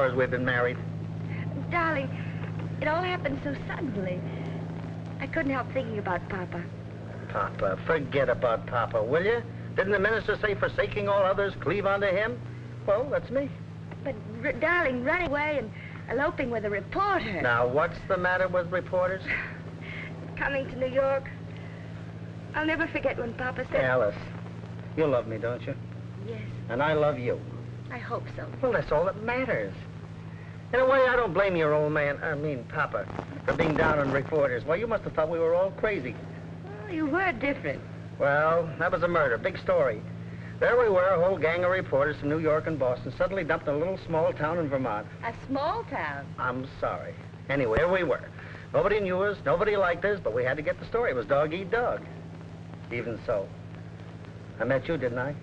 hours we've been married. Darling, it all happened so suddenly. I couldn't help thinking about Papa. Papa, forget about Papa, will you? Didn't the minister say, forsaking all others, cleave unto him? Well, that's me. But, darling, running away and eloping with a reporter. Now, what's the matter with reporters? Coming to New York. I'll never forget when Papa said... Alice, you love me, don't you? Yes, And I love you. I hope so. Well, that's all that matters. In a way, I don't blame your old man, Papa, for being down on reporters. Well, you must have thought we were all crazy. Well, you were different. Well, that was a murder, big story. There we were, a whole gang of reporters from New York and Boston, suddenly dumped in a little small town in Vermont. A small town? I'm sorry. Anyway, here we were. Nobody knew us, nobody liked us, but we had to get the story. It was dog eat dog. Even so. I met you, didn't I?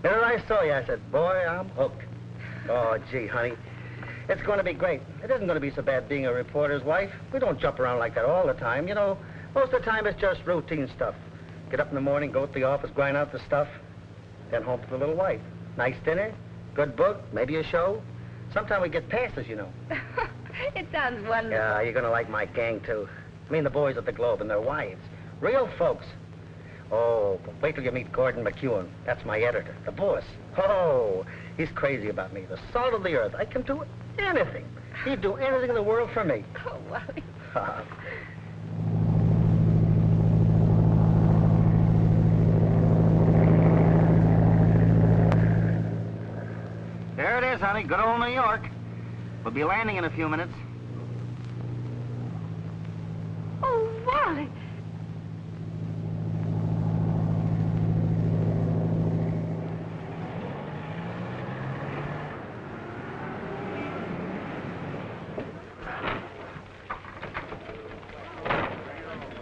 The minute I saw you, I said, boy, I'm hooked. Oh, gee, honey. It's going to be great. It isn't going to be so bad being a reporter's wife. We don't jump around like that all the time. You know, most of the time it's just routine stuff. Get up in the morning, go to the office, grind out the stuff, then home to the little wife. Nice dinner, good book, maybe a show. Sometimes we get passes, you know. It sounds wonderful. Yeah, you're going to like my gang, too. I mean the boys at the Globe and their wives. Real folks. Oh, wait till you meet Gordon McEwen. That's my editor, the boss. Oh, he's crazy about me, the salt of the earth. I can do anything. He'd do anything in the world for me. Oh, Wally. There it is, honey. Good old New York. We'll be landing in a few minutes. Oh, Wally.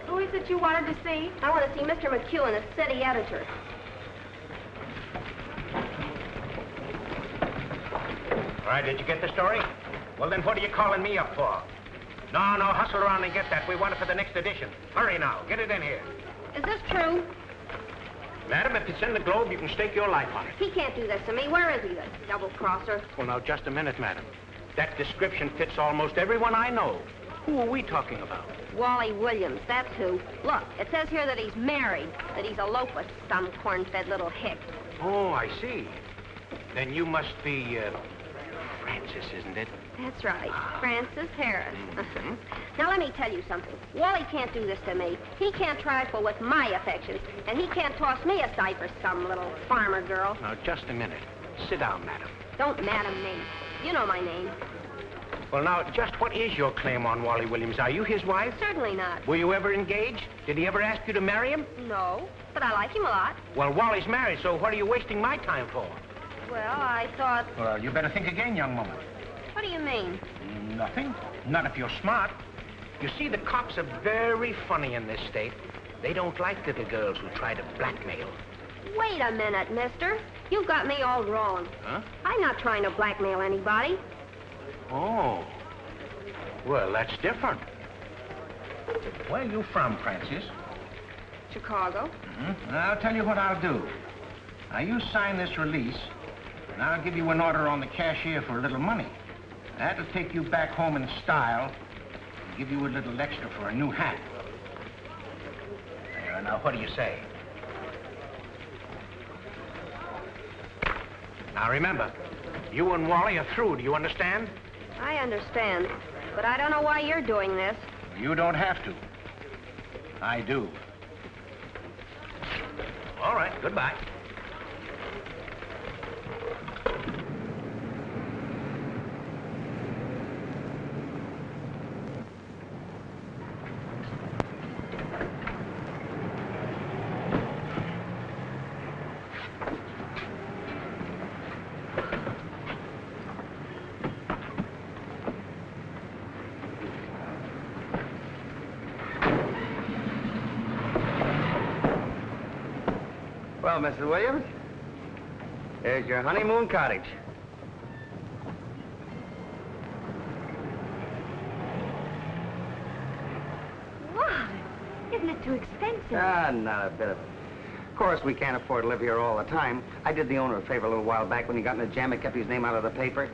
Who is it you wanted to see? I want to see Mr. McEwen, the city editor. All right, did you get the story? Well, then what are you calling me up for? No, hustle around and get that. We want it for the next edition. Hurry now, get it in here. Is this true? Madam, if it's in the Globe, you can stake your life on it. He can't do this to me. Where is he, the double-crosser? Well, now, just a minute, madam. That description fits almost everyone I know. Who are we talking about? Wally Williams, that's who. Look, it says here that he's married, that he's eloped with some corn-fed little hick. Oh, I see. Then you must be, Francis, isn't it? That's right, Francis Harris. Now, let me tell you something. Wally can't do this to me. He can't trifle with my affections, and he can't toss me aside for some little farmer girl. Now, just a minute. Sit down, madam. Don't madam me. You know my name. Well, now, just what is your claim on Wally Williams? Are you his wife? Certainly not. Were you ever engaged? Did he ever ask you to marry him? No, but I like him a lot. Well, Wally's married, so what are you wasting my time for? Well, I thought... Well, you better think again, young woman. What do you mean? Nothing. Not if you're smart. You see, the cops are very funny in this state. They don't like little girls who try to blackmail. Wait a minute, mister. You've got me all wrong. Huh? I'm not trying to blackmail anybody. Oh. Well, that's different. Where are you from, Francis? Chicago. Mm-hmm. I'll tell you what I'll do. Now, you sign this release, and I'll give you an order on the cashier for a little money. That'll take you back home in style and give you a little extra for a new hat. There, now, what do you say? Now, remember, you and Wally are through, do you understand? I understand, but I don't know why you're doing this. You don't have to. I do. All right, goodbye. Well, Mrs. Williams, here's your honeymoon cottage. Wow, isn't it too expensive? Not a bit of it. Of course, we can't afford to live here all the time. I did the owner a favor a little while back when he got in a jam and kept his name out of the paper.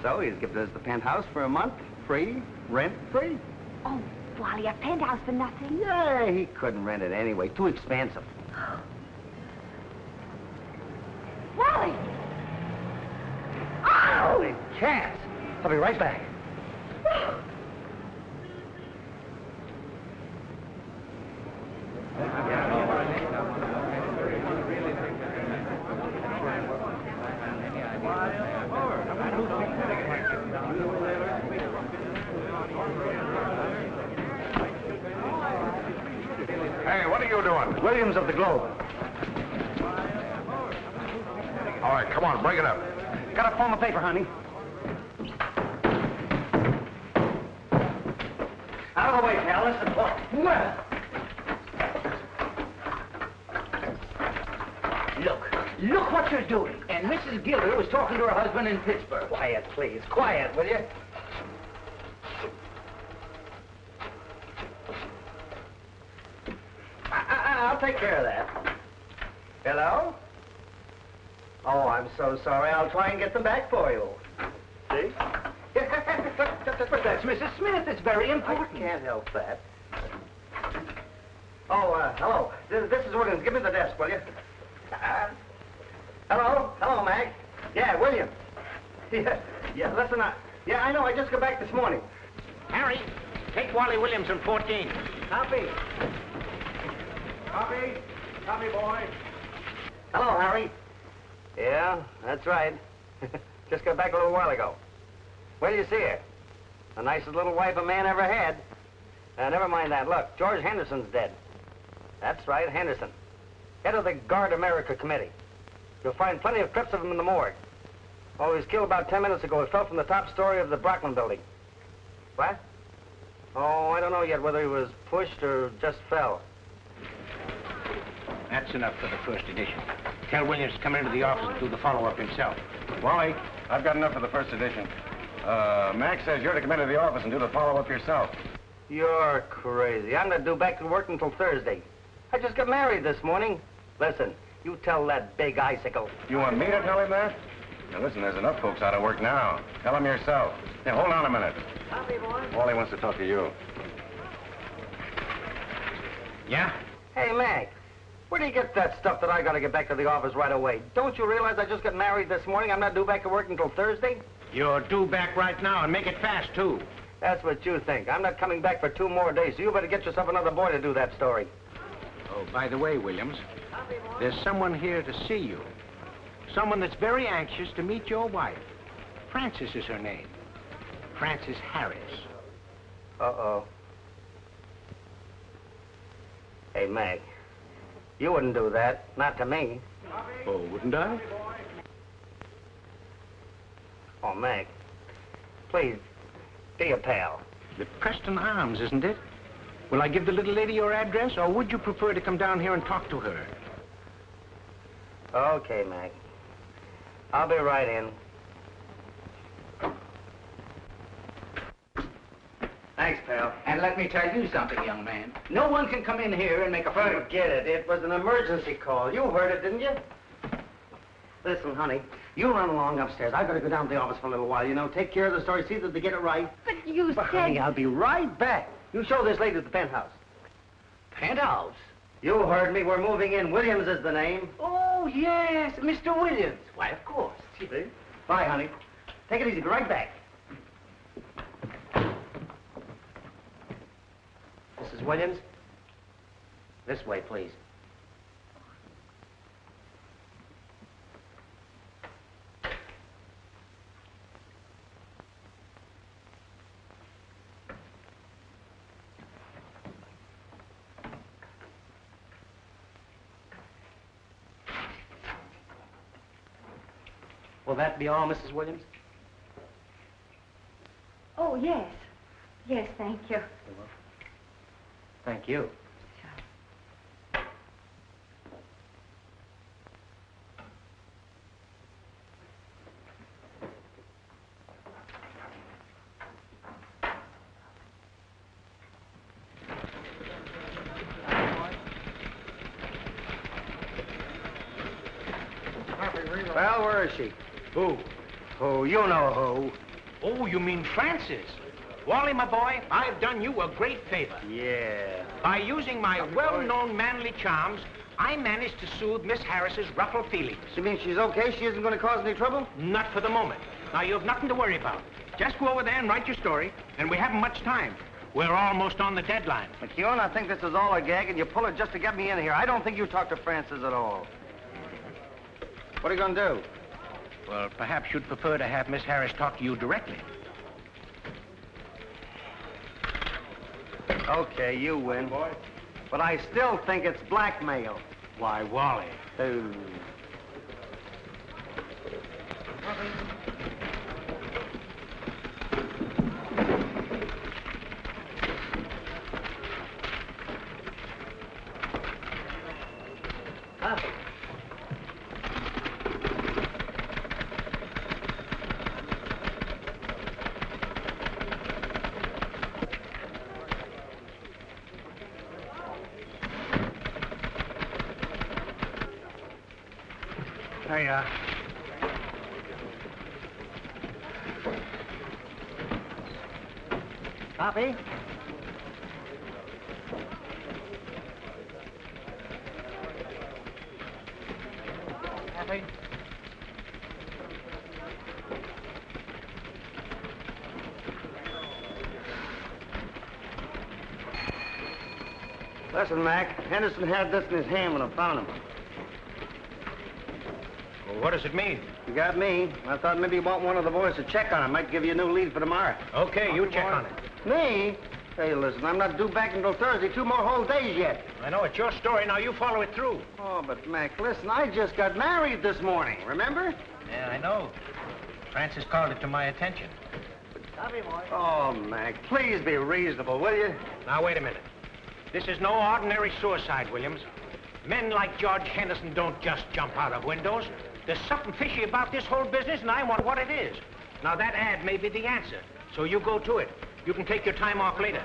so. He's given us the penthouse for a month, free, rent-free. Oh, Wally, a penthouse for nothing? Yeah, he couldn't rent it anyway. Too expensive. Wally! Holy cats! I'll be right back. Hey, what are you doing? Williams of the Globe. All right, come on, break it up. Got a form of paper, honey. Out of the way, pal. Listen. Well. Look what you're doing. And Mrs. Gilder was talking to her husband in Pittsburgh. Quiet, please. Quiet, will you? I'll take care of that. Hello? Oh, I'm so sorry. I'll try and get them back for you. See? But that's Mrs. Smith. It's very important. I can't help that. Oh, hello. This is Williams. Give me the desk, will you? Hello? Hello, Mag. Yeah, William. Yeah, listen, yeah, I know. I just got back this morning. Harry, take Wally Williams in 14. Copy. Copy. Copy, boy. Hello, Harry. Yeah, that's right. Just got back a little while ago. Where do you see her? The nicest little wife a man ever had. Never mind that. Look, George Henderson's dead. That's right, Henderson. Head of the Guard America Committee. You'll find plenty of clips of him in the morgue. Oh, he was killed about 10 minutes ago. He fell from the top story of the Brockman building. What? Oh, I don't know yet whether he was pushed or just fell. That's enough for the first edition. Tell Williams to come into the office and do the follow-up himself. Wally, I've got enough for the first edition. Max says you're to come into the office and do the follow-up yourself. You're crazy. I'm not due back to work until Thursday. I just got married this morning. Listen, you tell that big icicle. You want me to tell him that? Now listen, there's enough folks out of work now. Tell him yourself. Now, hold on a minute. Copy, boy. Wally wants to talk to you. Yeah? Hey, Mac, where do you get that stuff that I gotta get back to the office right away? Don't you realize I just got married this morning? I'm not due back to work until Thursday? You're due back right now, and make it fast, too. That's what you think. I'm not coming back for 2 more days, so you better get yourself another boy to do that story. Oh, by the way, Williams, there's someone here to see you. Someone that's very anxious to meet your wife. Frances is her name. Frances Harris. Uh-oh. Hey, Meg, you wouldn't do that. Not to me. Oh, wouldn't I? Oh, Meg, please, be a pal. The Preston Arms, isn't it? Will I give the little lady your address, or would you prefer to come down here and talk to her? Okay, Meg. I'll be right in. Thanks, pal. And let me tell you something, young man. No one can come in here and make a fool. Forget it. It was an emergency call. You heard it, didn't you? Listen, honey, you run along upstairs. I've got to go down to the office for a little while, you know. Take care of the story, see that they get it right. But you But, said... honey, I'll be right back. You show this lady at the penthouse. Penthouse? You heard me. We're moving in. Williams is the name. Oh, yes, Mr. Williams. Why, of course. See? Bye, honey. Take it easy. Be right back. Mrs. Williams? This way, please. Will that be all, Mrs. Williams? Oh, yes. Yes, thank you. Thank you. Well, where is she? Who? Oh, you know who. Oh, you mean Francis. Wally, my boy, I've done you a great favor. Yeah. By using my well-known manly charms, I managed to soothe Miss Harris's ruffled feelings. You mean she's okay? She isn't going to cause any trouble? Not for the moment. Now, you have nothing to worry about. Just go over there and write your story, and we haven't much time. We're almost on the deadline. McKeown, I think this is all a gag, and you pull it just to get me in here. I don't think you talked to Francis at all. What are you going to do? Well, perhaps you'd prefer to have Miss Harris talk to you directly. Okay, you win. But I still think it's blackmail. Why, Wally. Ooh. There you are. Copy? Copy. Listen, Mac, Henderson had this in his hand when I found him. Well, what does it mean? You got me. I thought maybe you want one of the boys to check on him. Might give you a new lead for tomorrow. Okay, you check on it. Me? Hey, listen, I'm not due back until Thursday. 2 more whole days yet. I know, it's your story. Now you follow it through. Oh, but Mac, listen, I just got married this morning, remember? Yeah, I know. Francis called it to my attention. Oh, Mac, please be reasonable, will you? Now, wait a minute. This is no ordinary suicide, Williams. Men like George Henderson don't just jump out of windows. There's something fishy about this whole business, and I want what it is. Now, that ad may be the answer, so you go to it. You can take your time off later.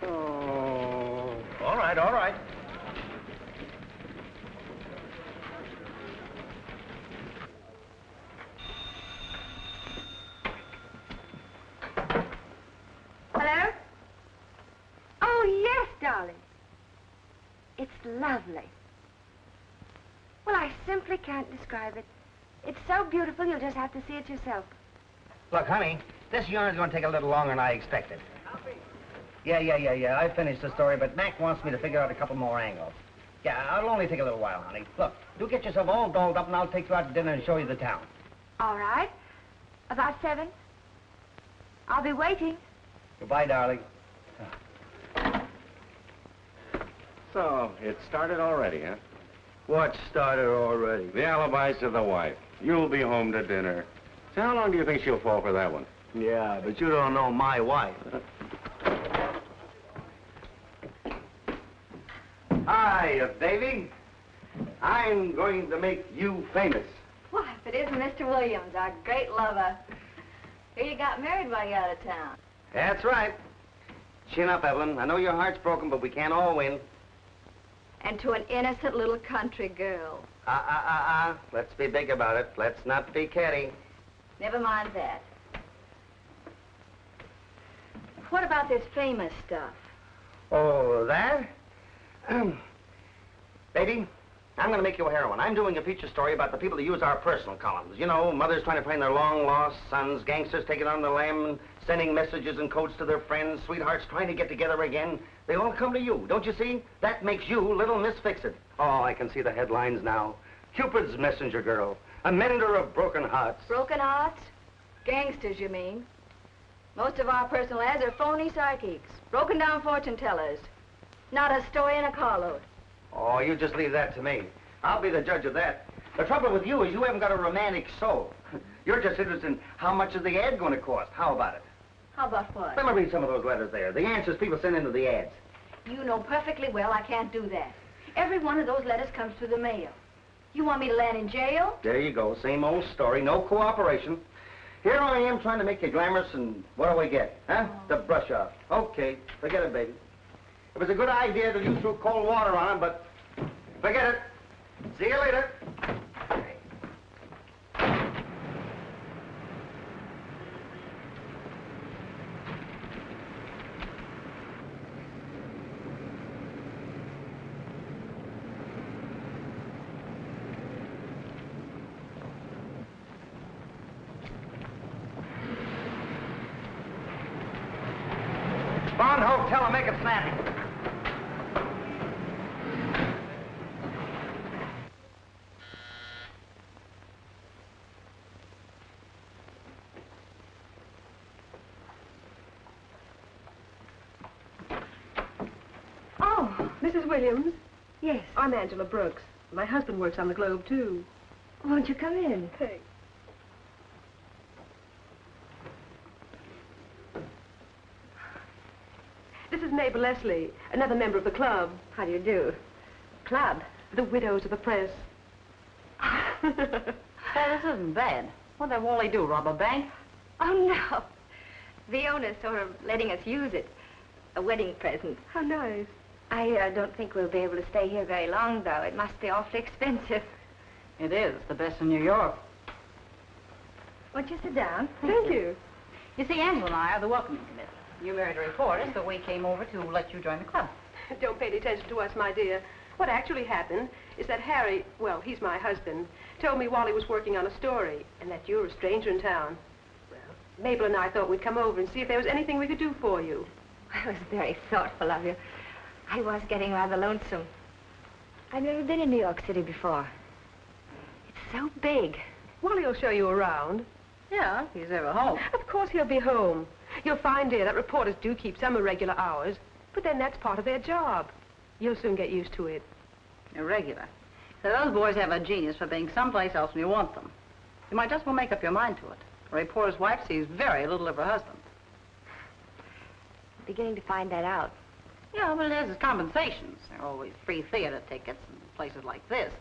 Oh. All right, all right. Hello? Oh, yes, darling. It's lovely. Well, I simply can't describe it. It's so beautiful, you'll just have to see it yourself. Look, honey, this yarn's going to take a little longer than I expected. Yeah. I finished the story, but Mac wants me to figure out a couple more angles. Yeah, it'll only take a little while, honey. Look, you get yourself all dolled up, and I'll take you out to dinner and show you the town. All right. About 7. I'll be waiting. Goodbye, darling. So, it started already, huh? What started already? The alibis to the wife. You'll be home to dinner. So how long do you think she'll fall for that one? Yeah, but you don't know my wife. Hi, baby. I'm going to make you famous. Why, if it isn't Mr. Williams, our great lover. Here you got married while you're out of town. That's right. Chin up, Evelyn. I know your heart's broken, but we can't all win. And to an innocent little country girl. Let's be big about it. Let's not be catty. Never mind that. What about this famous stuff? Oh, that? Baby, I'm going to make you a heroine. I'm doing a feature story about the people that use our personal columns. You know, mothers trying to find their long-lost sons, gangsters taking on the lam, and sending messages and codes to their friends, sweethearts trying to get together again. They all come to you, don't you see? That makes you Little Miss Fix-It. Oh, I can see the headlines now. Cupid's messenger girl, a mender of broken hearts. Broken hearts? Gangsters, you mean? Most of our personal ads are phony psychics, broken down fortune tellers. Not a story in a carload. Oh, you just leave that to me. I'll be the judge of that. The trouble with you is you haven't got a romantic soul. You're just interested in how much is the ad going to cost. How about it? How about what? Let me read some of those letters there. The answers people send into the ads. You know perfectly well I can't do that. Every one of those letters comes through the mail. You want me to land in jail? There you go. Same old story. No cooperation. Here I am trying to make you glamorous, and what do we get? Huh? The brush off. Okay, forget it, baby. It was a good idea till you threw cold water on him, but forget it. See you later. Bond Hotel and make it snappy. Oh, Mrs. Williams? Yes. I'm Angela Brooks. My husband works on the Globe, too. Won't you come in? Thanks. This is Mabel Leslie, another member of the club. How do you do? Club? The Widows of the Press. Hey, this isn't bad. What did Wally do, rob a bank? Oh, no. The owner's sort of letting us use it. A wedding present. How nice. I don't think we'll be able to stay here very long, though. It must be awfully expensive. It is. The best in New York. Won't you sit down? Thank you. You see, Angela and I are the welcoming committee. You married a reporter, so we came over to let you join the club. Don't pay any attention to us, my dear. What actually happened is that Harry, well, he's my husband, told me Wally was working on a story and that you're a stranger in town. Well, Mabel and I thought we'd come over and see if there was anything we could do for you. That was very thoughtful of you. I was getting rather lonesome. I've never been in New York City before. It's so big. Wally will show you around. Yeah, if he's ever home. Of course he'll be home. You'll find, dear, that reporters do keep some irregular hours, but then that's part of their job. You'll soon get used to it. Irregular. So those boys have a genius for being someplace else when you want them. You might just well make up your mind to it. A reporter's wife sees very little of her husband. I'm beginning to find that out. Yeah, well, there's compensations. There are always free theater tickets in places like this.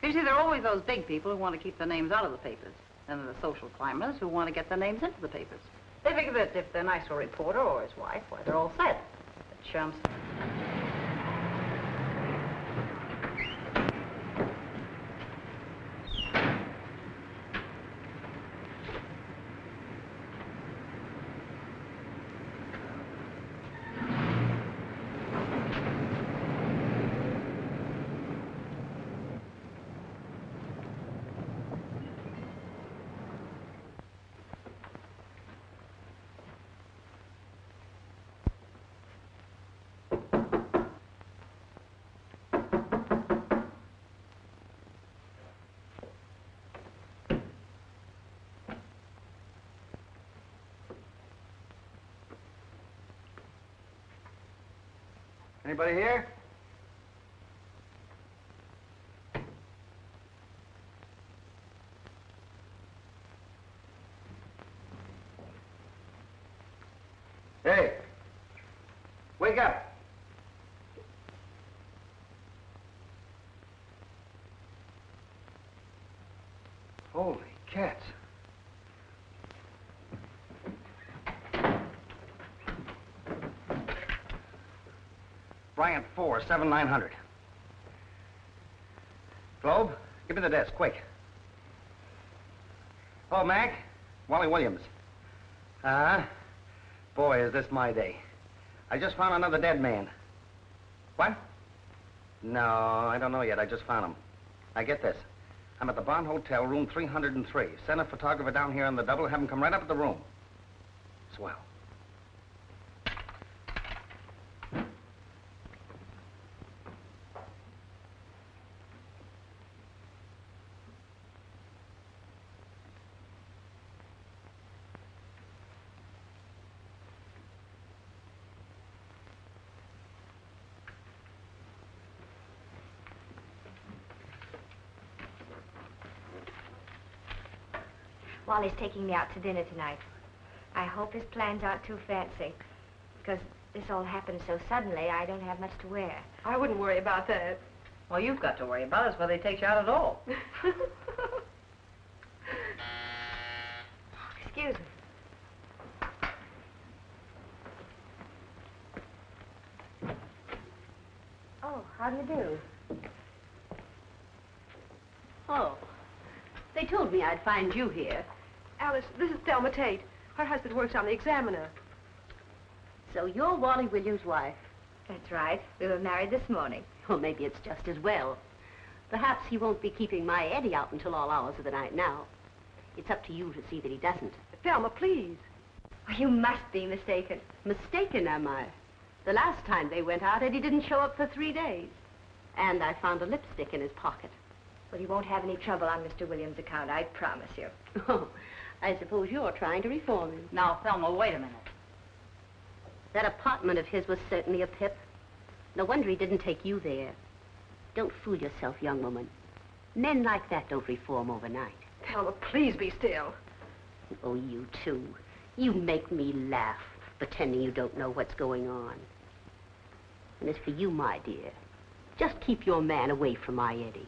You see, there are always those big people who want to keep their names out of the papers. And there are the social climbers who want to get their names into the papers. They figure that if they're nice to a reporter or his wife, why, they're all set. The chumps. Anybody here? Hey, wake up. Holy cats. Bryant 4, 7900. Globe, give me the desk, quick. Oh, Mac, Wally Williams. Boy, is this my day. I just found another dead man. What? No, I don't know yet. I just found him. Now, get this. I'm at the Bond Hotel, room 303. Send a photographer down here on the double, have him come right up at the room. Swell. Wally's taking me out to dinner tonight. I hope his plans aren't too fancy, because this all happened so suddenly, I don't have much to wear. I wouldn't worry about that. All you've got to worry about is whether he takes you out at all. Excuse me. Oh, how do you do? Oh, they told me I'd find you here. Alice, this is Thelma Tate. Her husband works on the Examiner. So you're Wally Williams' wife. That's right. We were married this morning. Well, maybe it's just as well. Perhaps he won't be keeping my Eddie out until all hours of the night now. It's up to you to see that he doesn't. Thelma, please. Oh, you must be mistaken. Mistaken, am I? The last time they went out, Eddie didn't show up for 3 days. And I found a lipstick in his pocket. Well, he won't have any trouble on Mr. Williams' account, I promise you. Oh, I suppose you're trying to reform him. Now, Thelma, wait a minute. That apartment of his was certainly a pip. No wonder he didn't take you there. Don't fool yourself, young woman. Men like that don't reform overnight. Thelma, please be still. Oh, you too. You make me laugh, pretending you don't know what's going on. And as for you, my dear, just keep your man away from my Eddie.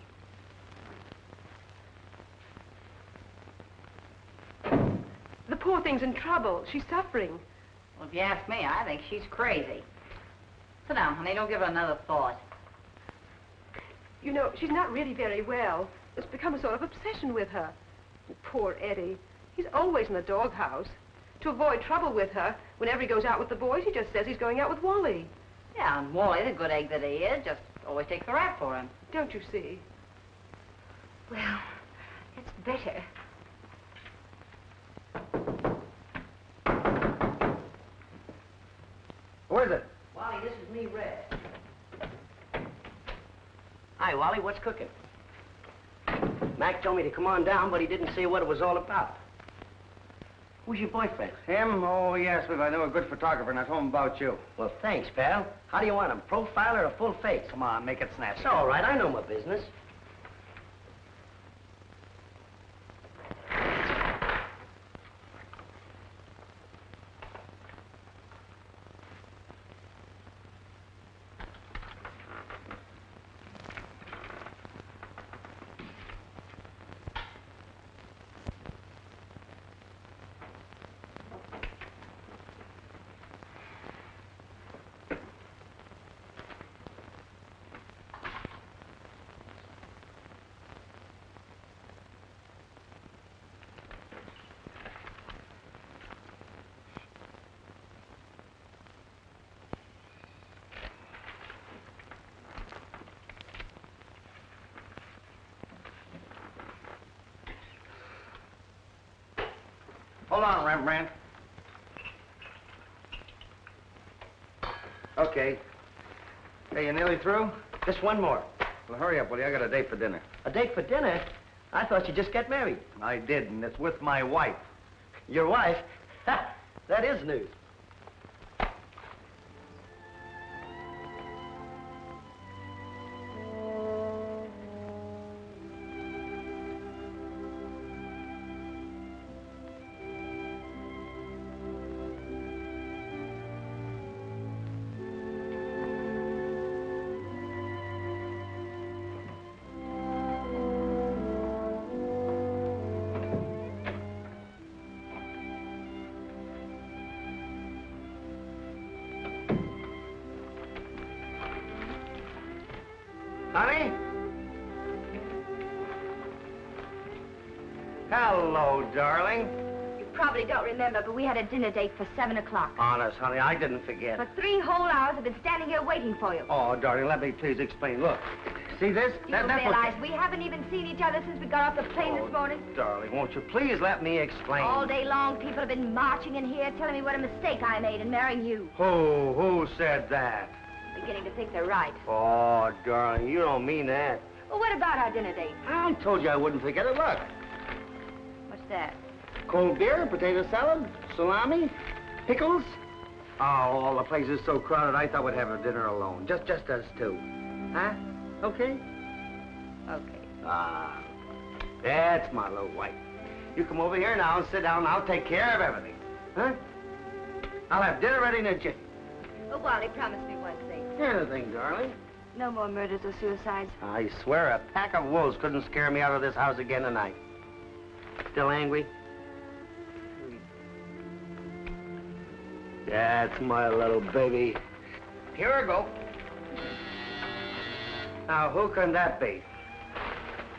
The poor thing's in trouble. She's suffering. Well, if you ask me, I think she's crazy. Sit down, honey. Don't give her another thought. You know, she's not really very well. It's become a sort of obsession with her. And poor Eddie. He's always in the doghouse. To avoid trouble with her, whenever he goes out with the boys, he just says he's going out with Wally. Yeah, and Wally, the good egg that he is, just always takes the rap for him. Don't you see? Well, it's better. Who is it? Wally, this is me, Red. Hi, Wally. What's cooking? Mac told me to come on down, but he didn't say what it was all about. Who's your boyfriend? Him? Oh, yes, but I know a good photographer, and I told him about you. Well, thanks, pal. How do you want him? Profile or a full face? Come on, make it snap. It's all right. I know my business. Hold on, Rembrandt. Okay. Hey, you nearly through? Just one more. Well, hurry up, will you? I got a date for dinner. A date for dinner? I thought you just got married. I did, and it's with my wife. Your wife? Ha! That is news. Honey? Hello, darling. You probably don't remember, but we had a dinner date for 7 o'clock. Honest, honey, I didn't forget. For 3 whole hours, I've been standing here waiting for you. Oh, darling, let me please explain. Look, see this? Do you realize we haven't even seen each other since we got off the plane this morning? Darling, won't you please let me explain? All day long, people have been marching in here telling me what a mistake I made in marrying you. Who said that? Beginning to think they're right. Oh, darling, you don't mean that. Well, what about our dinner date? I told you I wouldn't forget it. Look, What's that? cold beer, potato salad, salami, pickles. Oh, all the place is so crowded, I thought we'd have a dinner alone. Just us two. Huh? Okay? Okay. Ah, that's my little wife. You come over here now and sit down, and I'll take care of everything. Huh? I'll have dinner ready in a jiffy. Oh, Wally, promise me one thing. Anything, darling. No more murders or suicides. I swear a pack of wolves couldn't scare me out of this house again tonight. Still angry? That's my little baby. Here I go. Now, who can that be?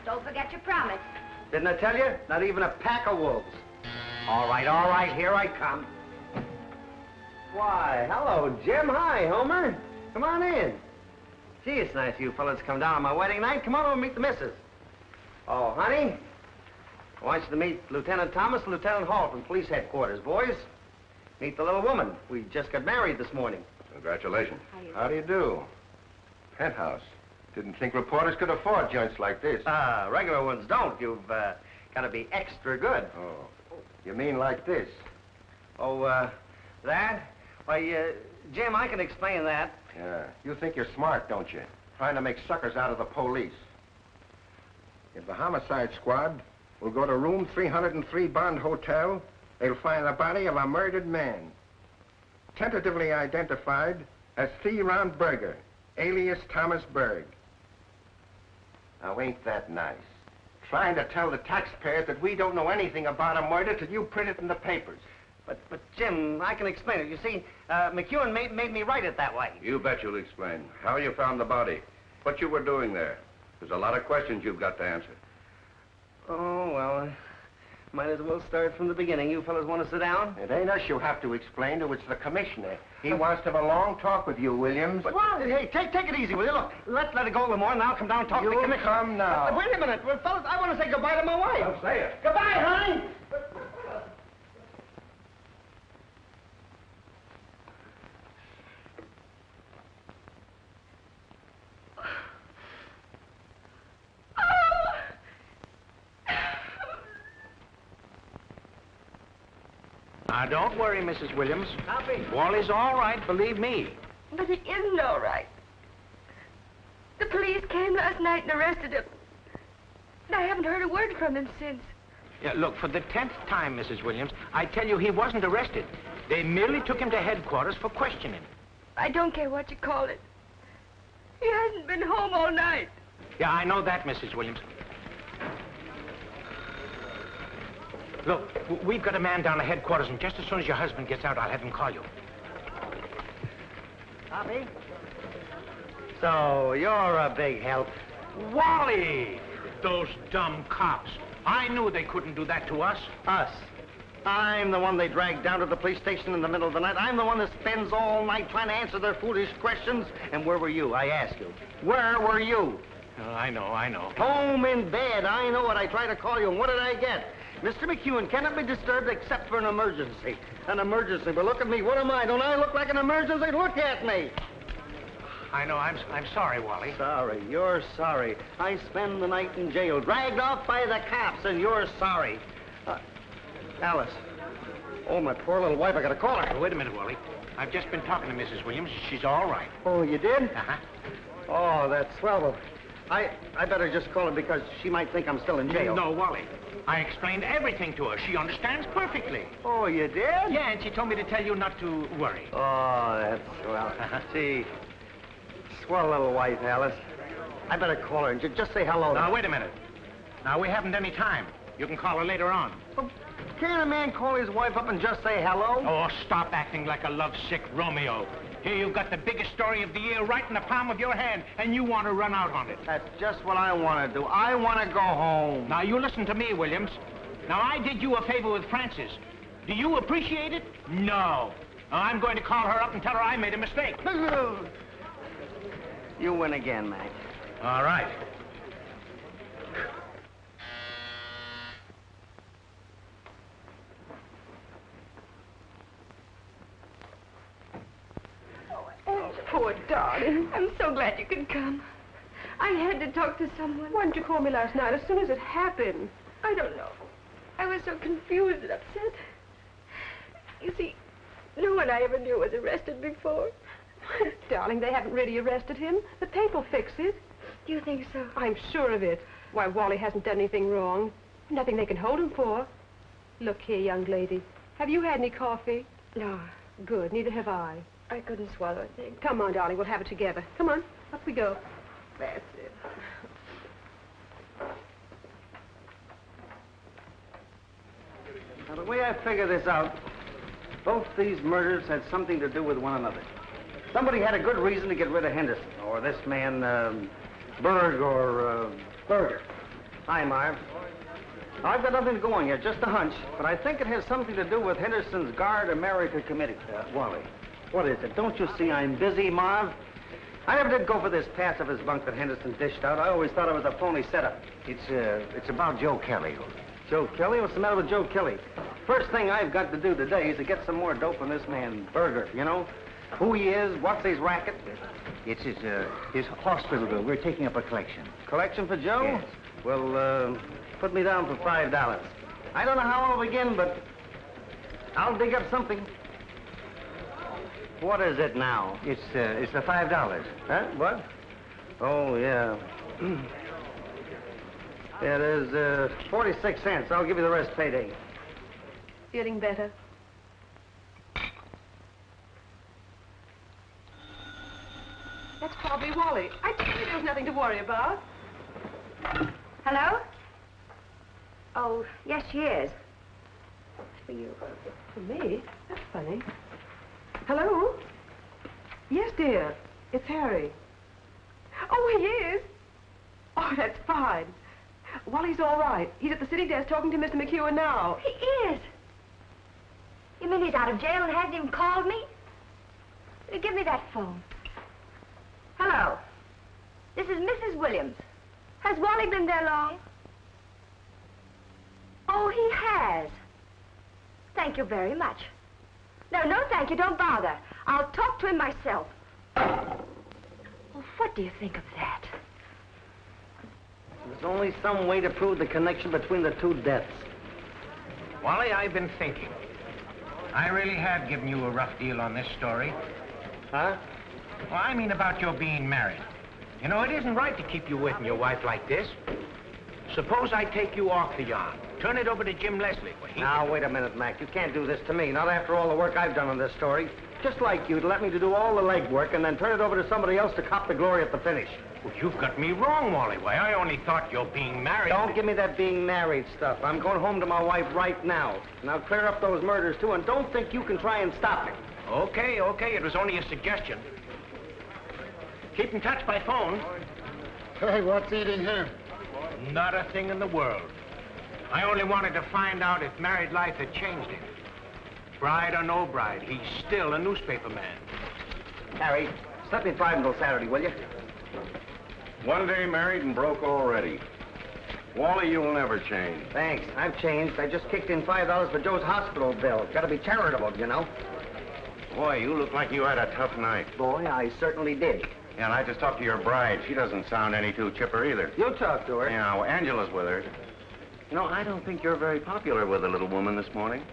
Don't forget your promise. Didn't I tell you? Not even a pack of wolves. All right, here I come. Why, hello, Jim. Hi, Homer. Come on in. Gee, it's nice you fellas come down on my wedding night. Come on over and meet the missus. Oh, honey, I want you to meet Lieutenant Thomas and Lieutenant Hall from police headquarters, boys. Meet the little woman. We just got married this morning. Congratulations. How do you do? Penthouse. Didn't think reporters could afford joints like this. Regular ones don't. You've got to be extra good. Oh. You mean like this? Oh, that? Why, Jim, I can explain that. Yeah. You think you're smart, don't you? Trying to make suckers out of the police. If the homicide squad will go to room 303 Bond Hotel, they'll find the body of a murdered man. Tentatively identified as Theron Berger, alias Thomas Berg. Now, ain't that nice? Trying to tell the taxpayers that we don't know anything about a murder till you print it in the papers. But Jim, I can explain it. You see, McEwen made me write it that way. You bet you'll explain. How you found the body. What you were doing there. There's a lot of questions you've got to answer. Oh, well, might as well start from the beginning. You fellas want to sit down? It ain't us you have to explain to, it's the commissioner. He wants to have a long talk with you, Williams. But, hey, take it easy, will you? Look, let it go a little more, and I'll come down and talk to the commissioner. Come now. Wait a minute. Well, fellas, I want to say goodbye to my wife. Don't say it. Goodbye, honey. Now, don't worry, Mrs. Williams. Wally's all right, believe me. But he isn't all right. The police came last night and arrested him. And I haven't heard a word from him since. Yeah, look, for the 10th time, Mrs. Williams, I tell you he wasn't arrested. They merely took him to headquarters for questioning. I don't care what you call it. He hasn't been home all night. Yeah, I know that, Mrs. Williams. Look, we've got a man down at headquarters, and just as soon as your husband gets out, I'll have him call you. Copy. So, you're a big help. Wally! Those dumb cops. I knew they couldn't do that to us. Us. I'm the one they dragged down to the police station in the middle of the night. I'm the one that spends all night trying to answer their foolish questions. And where were you? I ask you. Where were you? Oh, I know. Home in bed. I know it. I tried to call you, and what did I get? Mr. McEwen cannot be disturbed except for an emergency. An emergency. But look at me. What am I? Don't I look like an emergency? Look at me. I know. I'm sorry, Wally. Sorry. You're sorry. I spend the night in jail, dragged off by the cops, and you're sorry. Alice. Oh, my poor little wife. I gotta call her. Wait a minute, Wally. I've just been talking to Mrs. Williams. She's all right. Oh, you did? Uh-huh. Oh, that's swell. Well, I better just call her because she might think I'm still in jail. No, Wally. I explained everything to her. She understands perfectly. Oh, you did? Yeah, and she told me to tell you not to worry. Oh, that's swell. Gee, swell little wife, Alice. I better call her and just say hello. Now, wait a minute. Now, we haven't any time. You can call her later on. Well, can't a man call his wife up and just say hello? Oh, stop acting like a lovesick Romeo. Here you've got the biggest story of the year right in the palm of your hand, and you want to run out on it. That's just what I want to do. I want to go home. Now, you listen to me, Williams. Now, I did you a favor with Frances. Do you appreciate it? No. Now, I'm going to call her up and tell her I made a mistake. You win again, Mac. All right. Poor darling. I'm so glad you could come. I had to talk to someone. Why didn't you call me last night as soon as it happened? I don't know. I was so confused and upset. You see, no one I ever knew was arrested before. Darling, they haven't really arrested him. The paper will fix it. Do you think so? I'm sure of it. Why, Wally hasn't done anything wrong. Nothing they can hold him for. Look here, young lady. Have you had any coffee? No, Good, neither have I. I couldn't swallow a thing. Come on, darling, we'll have it together. Come on, up we go. That's it. Now, the way I figure this out, both these murders had something to do with one another. Somebody had a good reason to get rid of Henderson, or this man, Berg, or Berger. Hi, Marv. Now, I've got nothing to go on yet, just a hunch, but I think it has something to do with Henderson's Guard America Committee. Wally, what is it? Don't you see I'm busy, Marv? I never did go for this pacifist bunk that Henderson dished out. I always thought it was a phony setup. It's about Joe Kelly. Joe Kelly? What's the matter with Joe Kelly? First thing I've got to do today is to get some more dope on this man, Berger, you know? Who he is, what's his racket. It's his hospital bill. We're taking up a collection. Collection for Joe? Yes. Well, put me down for $5. I don't know how I'll begin, but I'll dig up something. What is it now? It's the $5. Huh? What? Oh, yeah. Yeah, there's 46 cents. I'll give you the rest payday. Feeling better? That's probably Wally. I told you there was nothing to worry about. Hello? Oh, yes, she is. For you. For me? That's funny. Hello? Yes, dear. It's Harry. Oh, he is? Oh, that's fine. Wally's all right. He's at the city desk talking to Mr. McEwen now. He is. You mean he's out of jail and hasn't even called me? Give me that phone. Hello. This is Mrs. Williams. Has Wally been there long? Oh, he has. Thank you very much. No, thank you. Don't bother. I'll talk to him myself. Well, what do you think of that? There's only some way to prove the connection between the two deaths. Wally, I've been thinking. I really have given you a rough deal on this story. Huh? Well, I mean about your being married. You know, it isn't right to keep you waiting your wife like this. Suppose I take you off the yarn. Turn it over to Jim Leslie. Now, wait a minute, Mac. You can't do this to me. Not after all the work I've done on this story. Just like you to let me to do all the legwork and then turn it over to somebody else to cop the glory at the finish. Well, you've got me wrong, Wally. Why, I only thought you're being married. Don't give me that being married stuff. I'm going home to my wife right now. Now clear up those murders, too, and don't think you can try and stop me. Okay. It was only a suggestion. Keep in touch by phone. Hey, what's eating him? Not a thing in the world. I only wanted to find out if married life had changed him. Bride or no bride, he's still a newspaper man. Harry, just let me drive until Saturday, will you? One day married and broke already. Wally, you'll never change. Thanks. I've changed. I just kicked in $5 for Joe's hospital bill. Gotta be charitable, you know. Boy, you look like you had a tough night. Boy, I certainly did. Yeah, and I just talked to your bride. She doesn't sound any too chipper either. You talk to her. Yeah, well, Angela's with her. You know, I don't think you're very popular with the little woman this morning.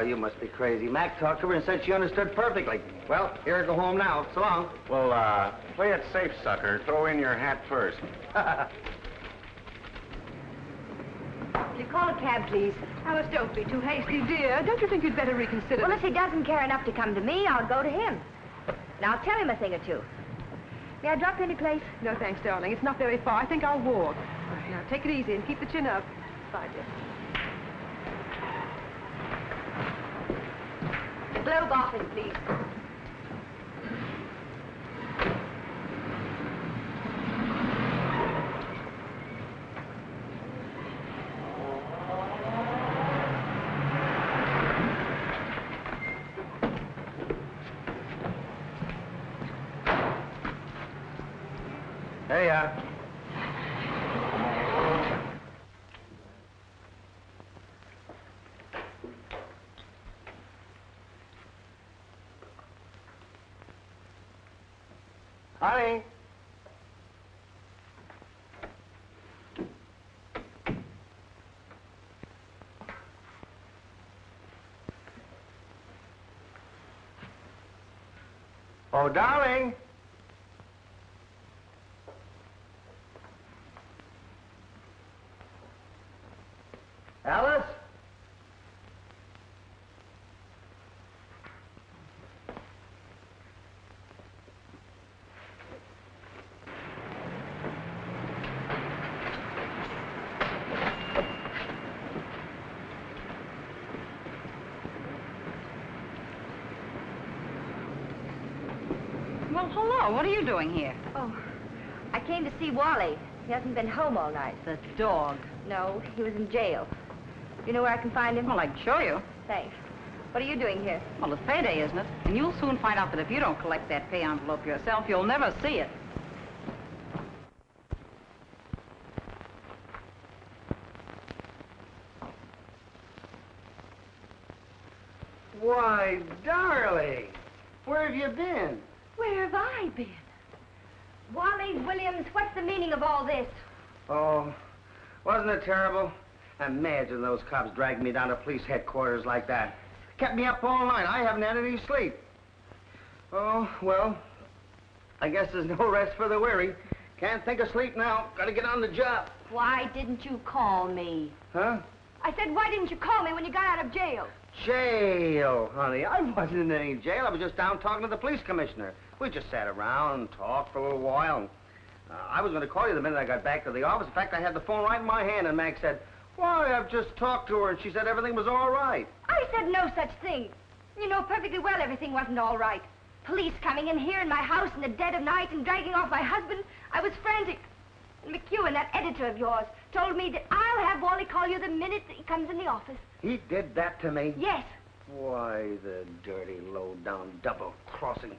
You must be crazy. Mac talked to her and said she understood perfectly. Well, here I go home now. So long. Well, play it safe, sucker. Throw in your hat first. Will you call a cab, please? Alice, don't be too hasty, dear. Don't you think you'd better reconsider? Well, if he doesn't care enough to come to me, I'll go to him. And I'll tell him a thing or two. May I drop you any place? No, thanks, darling. It's not very far. I think I'll walk. All right, now, take it easy and keep the chin up. Bye, dear. The Globe office, please. Hey, Honey. Oh, darling. Alice? Well, hello. What are you doing here? Oh, I came to see Wally. He hasn't been home all night. The dog. No, he was in jail. You know where I can find him? Well, I can show you. Thanks. What are you doing here? Well, it's payday, isn't it? And you'll soon find out that if you don't collect that pay envelope yourself, you'll never see it. Why, darling, where have you been? Where have I been? Wally Williams, what's the meaning of all this? Oh, wasn't it terrible? Imagine those cops dragged me down to police headquarters like that. Kept me up all night. I haven't had any sleep. Oh, well, I guess there's no rest for the weary. Can't think of sleep now. Gotta get on the job. Why didn't you call me? Huh? I said, why didn't you call me when you got out of jail? Jail, honey. I wasn't in any jail. I was just down talking to the police commissioner. We just sat around and talked for a little while. And, I was going to call you the minute I got back to the office. In fact, I had the phone right in my hand, and Max said, why, I've just talked to her, and she said everything was all right. I said no such thing. You know perfectly well everything wasn't all right. Police coming in here in my house in the dead of night and dragging off my husband. I was frantic. And McEwen, that editor of yours, told me that I'll have Wally call you the minute that he comes in the office. He did that to me? Yes. Why, the dirty, low-down, double-crossing.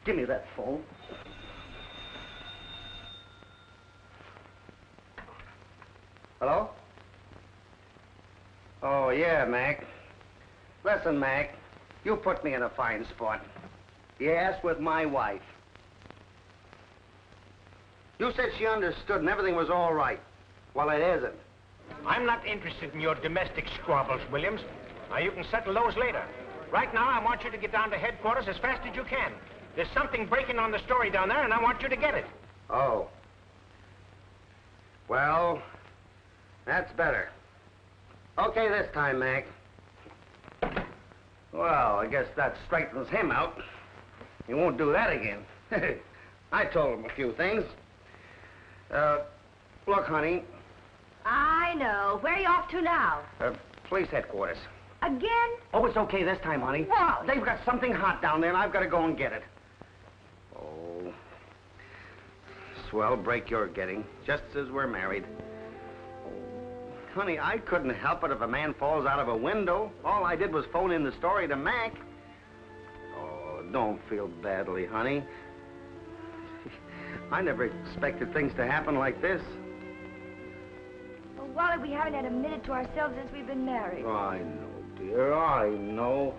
Give me that phone. Hello? Oh, yeah, Mac. Listen, Mac, you put me in a fine spot. Yes, with my wife. You said she understood and everything was all right. Well, it isn't. I'm not interested in your domestic squabbles, Williams. Now, you can settle those later. Right now, I want you to get down to headquarters as fast as you can. There's something breaking on the story down there, and I want you to get it. Oh. Well, that's better. Okay this time, Mac. Well, I guess that straightens him out. He won't do that again. I told him a few things. Look, honey. I know. Where are you off to now? Police headquarters. Again? Oh, it's okay this time, honey. Wally. They've got something hot down there, and I've got to go and get it. Oh. Swell break you're getting, just as we're married. Honey, I couldn't help it if a man falls out of a window. All I did was phone in the story to Mac. Oh, don't feel badly, honey. I never expected things to happen like this. Well, Wally, we haven't had a minute to ourselves since we've been married. I know, dear, I know.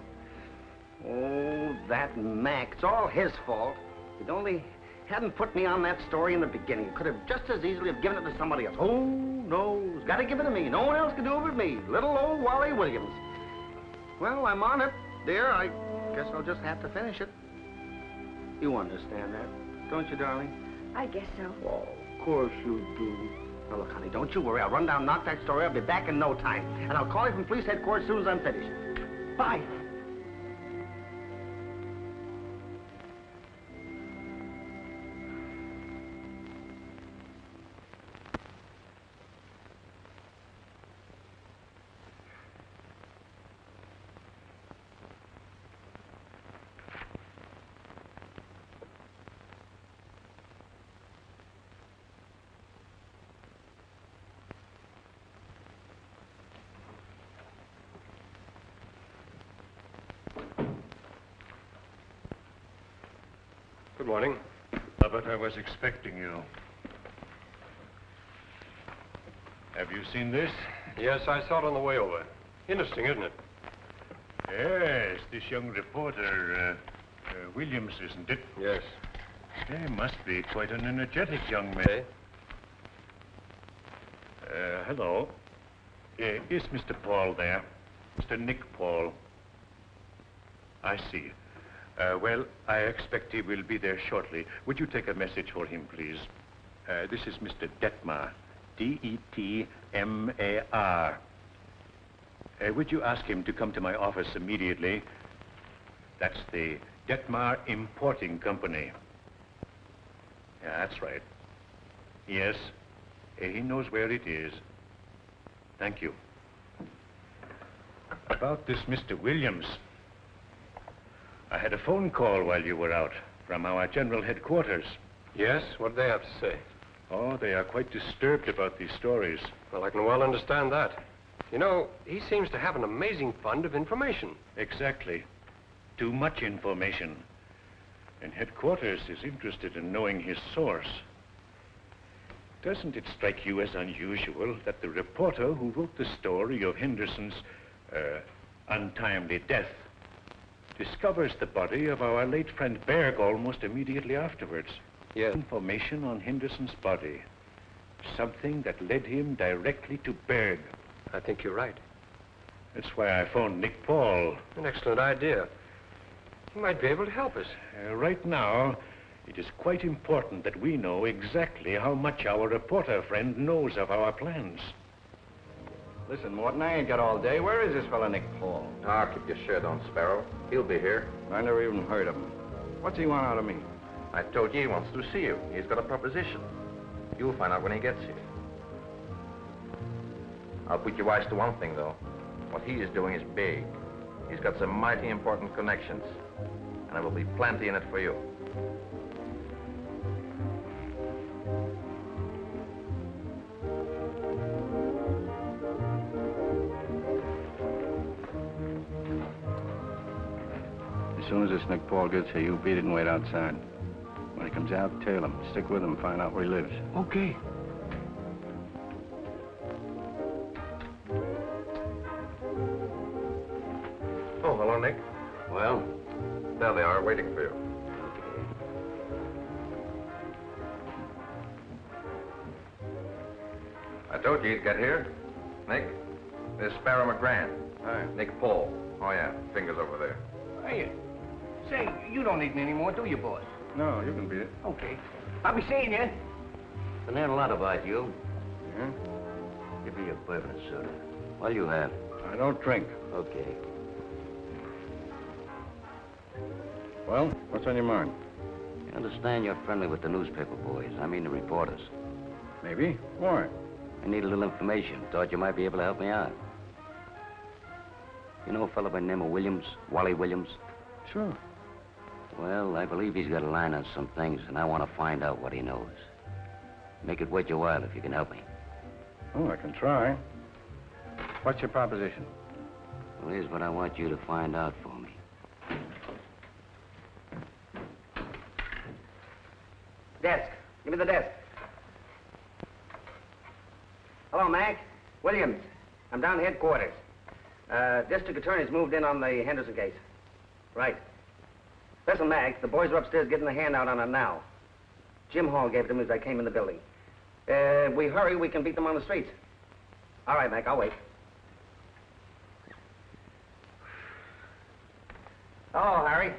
Oh, that Mac, it's all his fault. He'd only hadn't put me on that story in the beginning. Could have just as easily have given it to somebody else. Oh, no, he's got to give it to me. No one else can do it but me. Little old Wally Williams. Well, I'm on it, dear. I guess I'll just have to finish it. You understand that, don't you, darling? I guess so. Oh, of course you do. Now, look, honey, don't you worry. I'll run down and knock that story. I'll be back in no time. And I'll call you from police headquarters as soon as I'm finished. Bye. Good morning. But I was expecting you. Have you seen this? Yes, I saw it on the way over. Interesting, isn't it? Yes, this young reporter, Williams, isn't it? Yes. He must be quite an energetic young man. Hello. Is Mr. Paul there? Mr. Nick Paul. I see. Well, I expect he will be there shortly. Would you take a message for him, please? This is Mr. Detmar. D-E-T-M-A-R. Would you ask him to come to my office immediately? That's the Detmar Importing Company. Yeah, that's right. Yes, he knows where it is. Thank you. About this Mr. Williams. I had a phone call while you were out from our general headquarters. Yes? What did they have to say? Oh, they are quite disturbed about these stories. Well, I can well understand that. You know, he seems to have an amazing fund of information. Exactly. Too much information. And headquarters is interested in knowing his source. Doesn't it strike you as unusual that the reporter who wrote the story of Henderson's untimely death, discovers the body of our late friend Berg almost immediately afterwards. Yes. Information on Henderson's body. Something that led him directly to Berg. I think you're right. That's why I phoned Nick Paul. An excellent idea. He might be able to help us. Right now, it is quite important that we know exactly how much our reporter friend knows of our plans. Listen, Morton, I ain't got all day. Where is this fella, Nick Paul? I'll keep your shirt on, Sparrow. He'll be here. I never even heard of him. What's he want out of me? I told you he wants to see you. He's got a proposition. You'll find out when he gets here. I'll put your wise to one thing, though. What he is doing is big. He's got some mighty important connections. And there will be plenty in it for you. As soon as this Nick Paul gets here, you beat it and wait outside. When he comes out, tail him. Stick with him and find out where he lives. Okay. Oh, hello, Nick. Well, there they are, waiting for you. I told you he'd get here. Nick, this is Sparrow McGran. Hi. Nick Paul. Oh, yeah, fingers over there. Hey, say, you don't need me anymore, do you, boss? No, you can beat it. Okay. I'll be seeing you. Been hearing a lot about you. Yeah? Give me a bourbon and soda. What do you have? I don't drink. Okay. Well, what's on your mind? I understand you're friendly with the newspaper boys. I mean the reporters. Maybe. Why? I need a little information. Thought you might be able to help me out. You know a fellow by the name of Williams? Wally Williams? Sure. Well, I believe he's got a line on some things, and I want to find out what he knows. Make it worth your while if you can help me. Oh, I can try. What's your proposition? Well, here's what I want you to find out for me. Desk. Give me the desk. Hello, Mac. Williams. I'm down at headquarters. District Attorney's moved in on the Henderson case. Right. Listen, Mac, the boys are upstairs getting a handout on it now. Jim Hall gave it to me as I came in the building. We hurry, we can beat them on the streets. All right, Mac, I'll wait. Oh, Harry.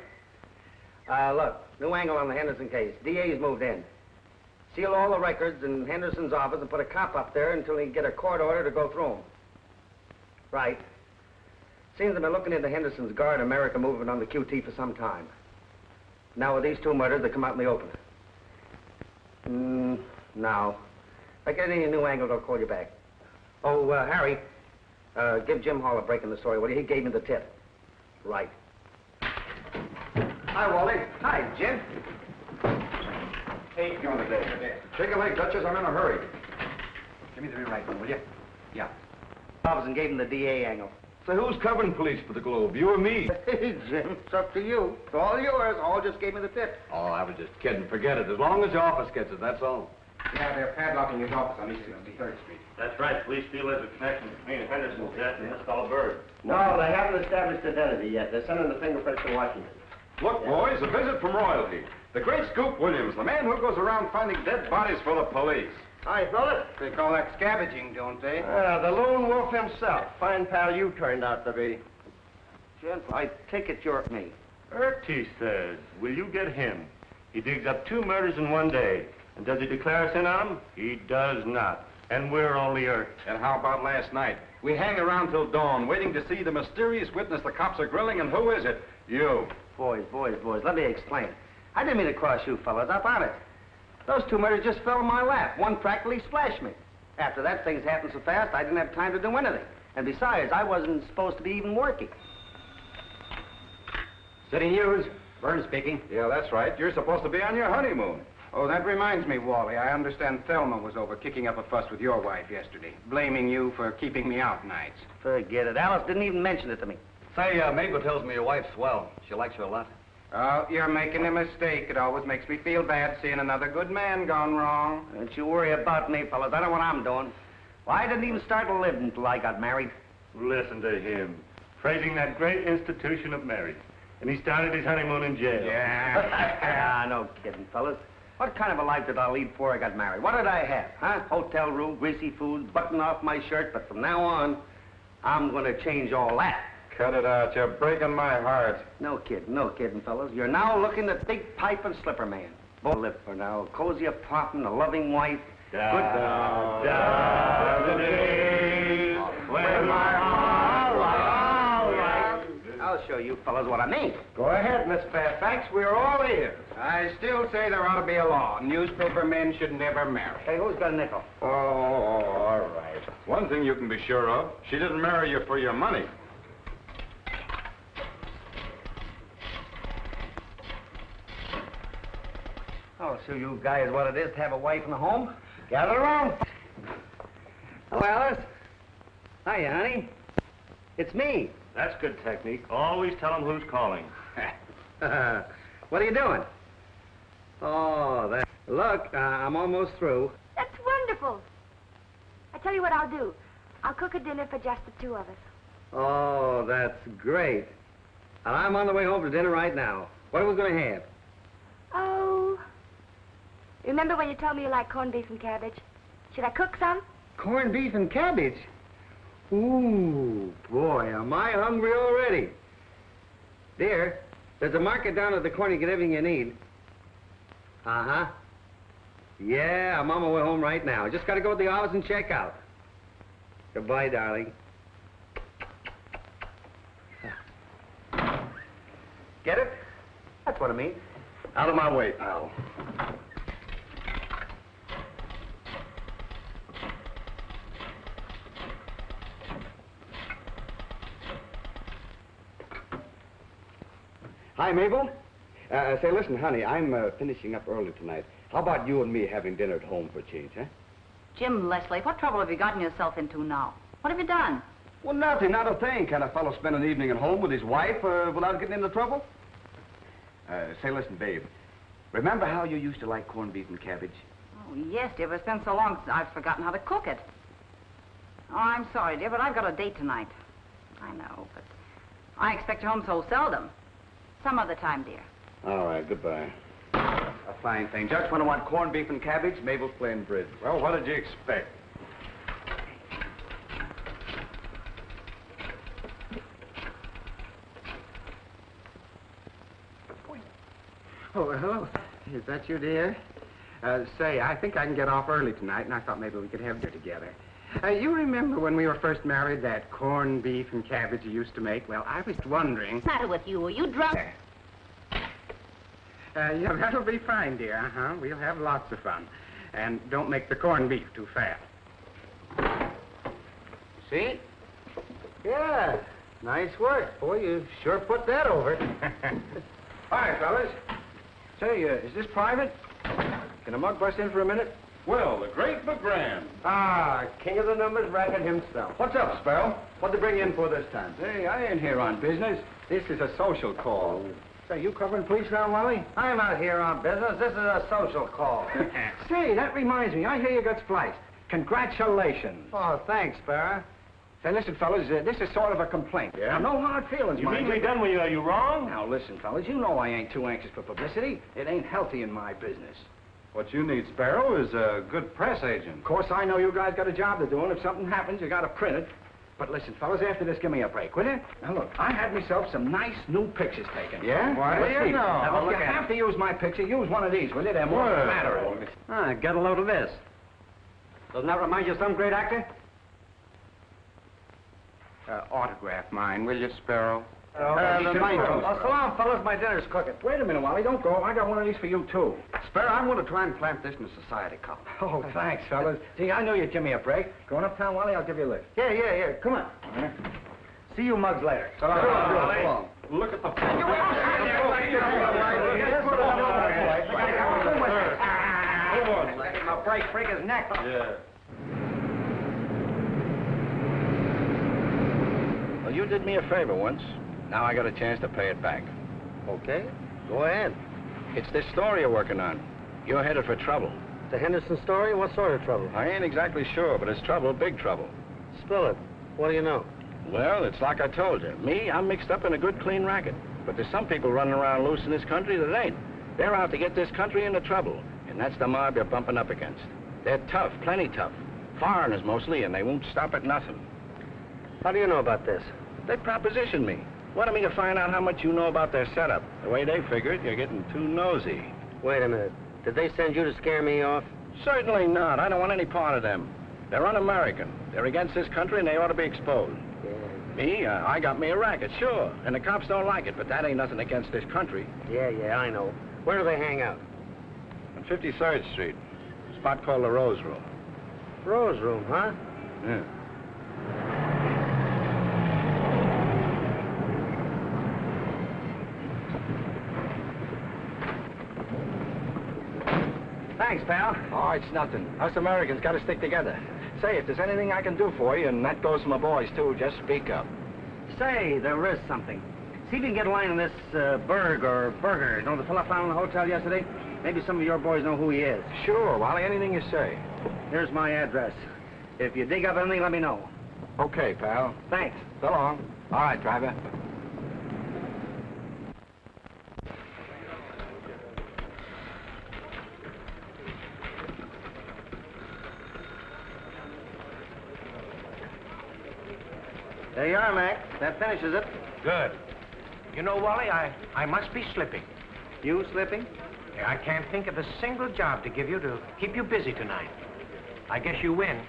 Look, new angle on the Henderson case. DA's moved in. Seal all the records in Henderson's office and put a cop up there until he can get a court order to go through them. Right. Seems I've been looking into Henderson's Guard America movement on the QT for some time. Now with these two murders, they come out in the open. No. If I get any new angles, I'll call you back. Oh, Harry, give Jim Hall a break in the story, will you? He gave me the tip. Right. Hi, Wally. Hi, Jim. Hey, you're on the desk. Shake a leg, Duchess. I'm in a hurry. Give me the right one, will you? Yeah. Robinson gave him the DA angle. So who's covering police for the Globe, you or me? Hey, Jim, it's up to you. It's all yours. All just gave me the tip. Oh, I was just kidding. Forget it. As long as the office gets it, that's all. Yeah, they're padlocking his office on East 63rd Street. That's right. Police feel there's a connection between Henderson's death and this fellow Bird. No, they haven't established identity yet. They're sending the fingerprints to Washington. Look, boys, a visit from royalty. The great Scoop Williams, the man who goes around finding dead bodies for the police. Hi, fella. They call that scavenging, don't they? The lone wolf himself. Fine pal you turned out to be. Jim, I take it you're me. He says, will you get him? He digs up 2 murders in one day. And does he declare us in on them? He does not. And we're only irked. And how about last night? We hang around till dawn, waiting to see the mysterious witness the cops are grilling, and who is it? You. Boys, let me explain. I didn't mean to cross you fellas up on it. Those 2 murders just fell in my lap. One practically splashed me. After that, things happened so fast, I didn't have time to do anything. And besides, I wasn't supposed to be even working. City News. Burns speaking. Yeah, that's right. You're supposed to be on your honeymoon. Oh, that reminds me, Wally. I understand Thelma was over kicking up a fuss with your wife yesterday, blaming you for keeping me out nights. Forget it. Alice didn't even mention it to me. Say, Mabel tells me your wife's swell. She likes you a lot. Oh, you're making a mistake. It always makes me feel bad seeing another good man gone wrong. Don't you worry about me, fellas. I know what I'm doing. Well, I didn't even start to live until I got married. Listen to him. praising that great institution of marriage. And he started his honeymoon in jail. Yeah, no kidding, fellas. What kind of a life did I lead before I got married? What did I have, huh? Hotel room, greasy food, button off my shirt, but from now on, I'm gonna change all that. Cut it out. You're breaking my heart. No kidding, fellas. You're now looking at Big Pipe and Slipper Man. Both live for now. Cozy apartment, a loving wife. Down the day when my heart was all right. I'll show you fellas what I mean. Go ahead, Miss Fairfax. We're all ears. I still say there ought to be a law. Newspaper men should never marry. Hey, who's got a nickel? Oh, all right. One thing you can be sure of, she didn't marry you for your money. I'll show you guys what it is to have a wife in the home. Gather around. Hello, Alice. Hiya, honey. It's me. That's good technique. Always tell them who's calling. What are you doing? Oh, that. Look, I'm almost through. That's wonderful. I tell you what I'll do. I'll cook a dinner for just the two of us. Oh, that's great. And I'm on the way home for dinner right now. What are we going to have? Oh. Remember when you told me you like corned beef and cabbage? Should I cook some? Corned beef and cabbage? Ooh, boy, am I hungry already. Dear, there's a market down at the corner. You get everything you need. Uh-huh. Yeah, I'm on my way home right now. Just got to go to the office and check out. Goodbye, darling. Get it? That's what I mean. Out of my way, pal. Hi, Mabel. Say, listen, honey, I'm finishing up early tonight. How about you and me having dinner at home for a change, huh? Jim Leslie, what trouble have you gotten yourself into now? What have you done? Well, nothing, not a thing. Can a fellow spend an evening at home with his wife without getting into trouble? Say, listen, babe. Remember how you used to like corned beef and cabbage? Oh, yes, dear, but it's been so long since I've forgotten how to cook it. Oh, I'm sorry, dear, but I've got a date tonight. I know, but I expect you home so seldom. Some other time, dear. All right, goodbye. A fine thing. Just when I want corned beef and cabbage, Mabel's playing bridge. Well, what did you expect? Oh, hello. Is that you, dear? Say, I think I can get off early tonight, and I thought maybe we could have dinner together. You remember when we were first married, that corned beef and cabbage you used to make? Well, I was wondering... What's the matter with you? Are you drunk? Yeah, that'll be fine, dear. Uh-huh. We'll have lots of fun. And don't make the corned beef too fat. See? Yeah. Nice work. Boy, you sure put that over. Hi, fellas. Say, is this private? Can a mug bust in for a minute? Well, the great McGran. Ah, king of the numbers racket himself. What's up, Sparrow? What'd they bring you in for this time? Hey, I ain't here on business. This is a social call. Say, you covering police now, Wally? I'm out here on business. This is a social call. Say, that reminds me. I hear you got spliced. Congratulations. Oh, thanks, Sparrow. Say, listen, fellas, this is sort of a complaint. Yeah? Now, no hard feelings, You mind mean we done with you? Are you wrong? Now, listen, fellas, you know I ain't too anxious for publicity. It ain't healthy in my business. What you need, Sparrow, is a good press agent. Of course, I know you guys got a job to do, and if something happens, you got to print it. But listen, fellas, after this, give me a break, will you? Now, look, I had myself some nice new pictures taken. Yeah? Why, Let's do you see. know? Have a Now, if look you at have to use my picture, use one of these, will you? They're more flattering. Get a load of this. Doesn't that remind you of some great actor? Autograph mine, will you, Sparrow? Mine too. Oh, so long, fellas. My dinner's cooking. Wait a minute, Wally. Don't go. I got one of these for you, too. Sparrow, I'm going to try and plant this in a society column. Oh, thanks, fellas. See, I knew you'd give me a break. Going uptown, Wally, I'll give you a lift. Yeah. Come on. See you mugs later. So long, Wally. Look at the... I'll break his neck. Yeah. Well, you did me a favor once. Now I got a chance to pay it back. Okay, go ahead. It's this story you're working on. You're headed for trouble. The Henderson story? What sort of trouble? I ain't exactly sure, but it's trouble, big trouble. Spill it. What do you know? Well, it's like I told you. Me, I'm mixed up in a good, clean racket. But there's some people running around loose in this country that ain't. They're out to get this country into trouble. And that's the mob you're bumping up against. They're tough, plenty tough. Foreigners mostly, and they won't stop at nothing. How do you know about this? They propositioned me. Wanted me to find out how much you know about their setup. The way they figured, you're getting too nosy. Wait a minute. Did they send you to scare me off? Certainly not. I don't want any part of them. They're un-American. They're against this country, and they ought to be exposed. Yeah. Me, I got me a racket, sure. And the cops don't like it, but that ain't nothing against this country. Yeah, I know. Where do they hang out? On 53rd Street. A spot called the Rose Room. Rose Room, huh? Yeah. Thanks, pal. Oh, it's nothing. Us Americans got to stick together. Say, if there's anything I can do for you, and that goes for my boys, too, just speak up. Say, there is something. See if you can get a line on this Burger. You know the fella found in the hotel yesterday? Maybe some of your boys know who he is. Sure, Wally, anything you say. Here's my address. If you dig up anything, let me know. Okay, pal. Thanks. So long. All right, driver. There you are, Mac. That finishes it. Good. You know, Wally, I must be slipping. You slipping? I can't think of a single job to give you to keep you busy tonight. I guess you win.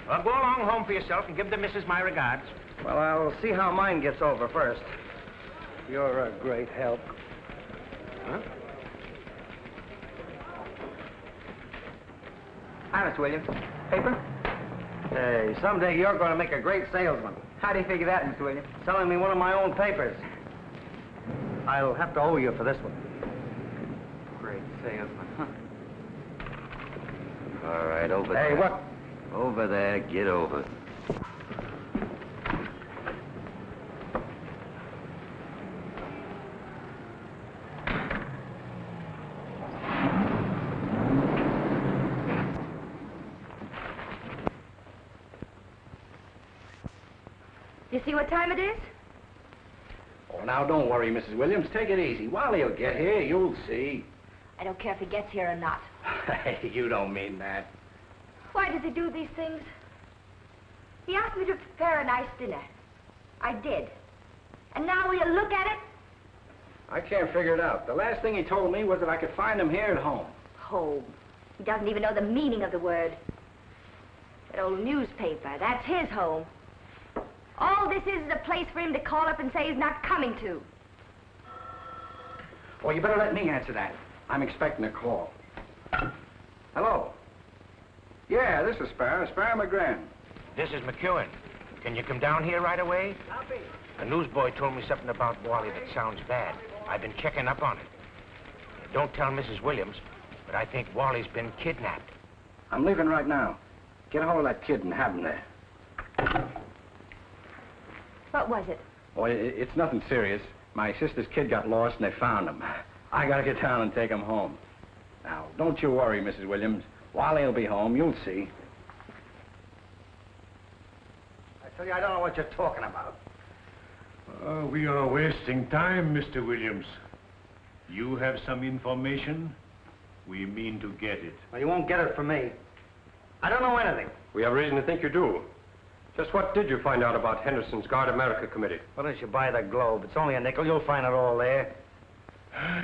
Well, go along home for yourself and give the missus my regards. Well, I'll see how mine gets over first. You're a great help. Huh? Hi, Miss Williams. Paper? Hey, someday you're going to make a great salesman. How do you figure that, Miss Williams? Selling me one of my own papers. I'll have to owe you for this one. Great salesman, huh? All right, over there. Hey, what? Over there, get over. You see what time it is? Oh, now, don't worry, Mrs. Williams. Take it easy. Wally'll get here. You'll see. I don't care if he gets here or not. Hey, you don't mean that. Why does he do these things? He asked me to prepare a nice dinner. I did. And now will you look at it? I can't figure it out. The last thing he told me was that I could find him here at home. Home. He doesn't even know the meaning of the word. That old newspaper, that's his home. All this is a place for him to call up and say he's not coming to. Well, you better let me answer that. I'm expecting a call. Hello? Yeah, this is Sparrow McGrann. This is McEwen. Can you come down here right away? Copy. A newsboy told me something about Wally that sounds bad. I've been checking up on it. Don't tell Mrs. Williams, but I think Wally's been kidnapped. I'm leaving right now. Get a hold of that kid and have him there. What was it? Oh, it's nothing serious. My sister's kid got lost and they found him. I gotta get down and take him home. Now, don't you worry, Mrs. Williams. Wally'll be home, you'll see. I tell you, I don't know what you're talking about. We are wasting time, Mr. Williams. You have some information. We mean to get it. Well, you won't get it from me. I don't know anything. We have reason to think you do. Just what did you find out about Henderson's Guard America Committee? Well, as you buy the Globe, it's only a nickel. You'll find it all there.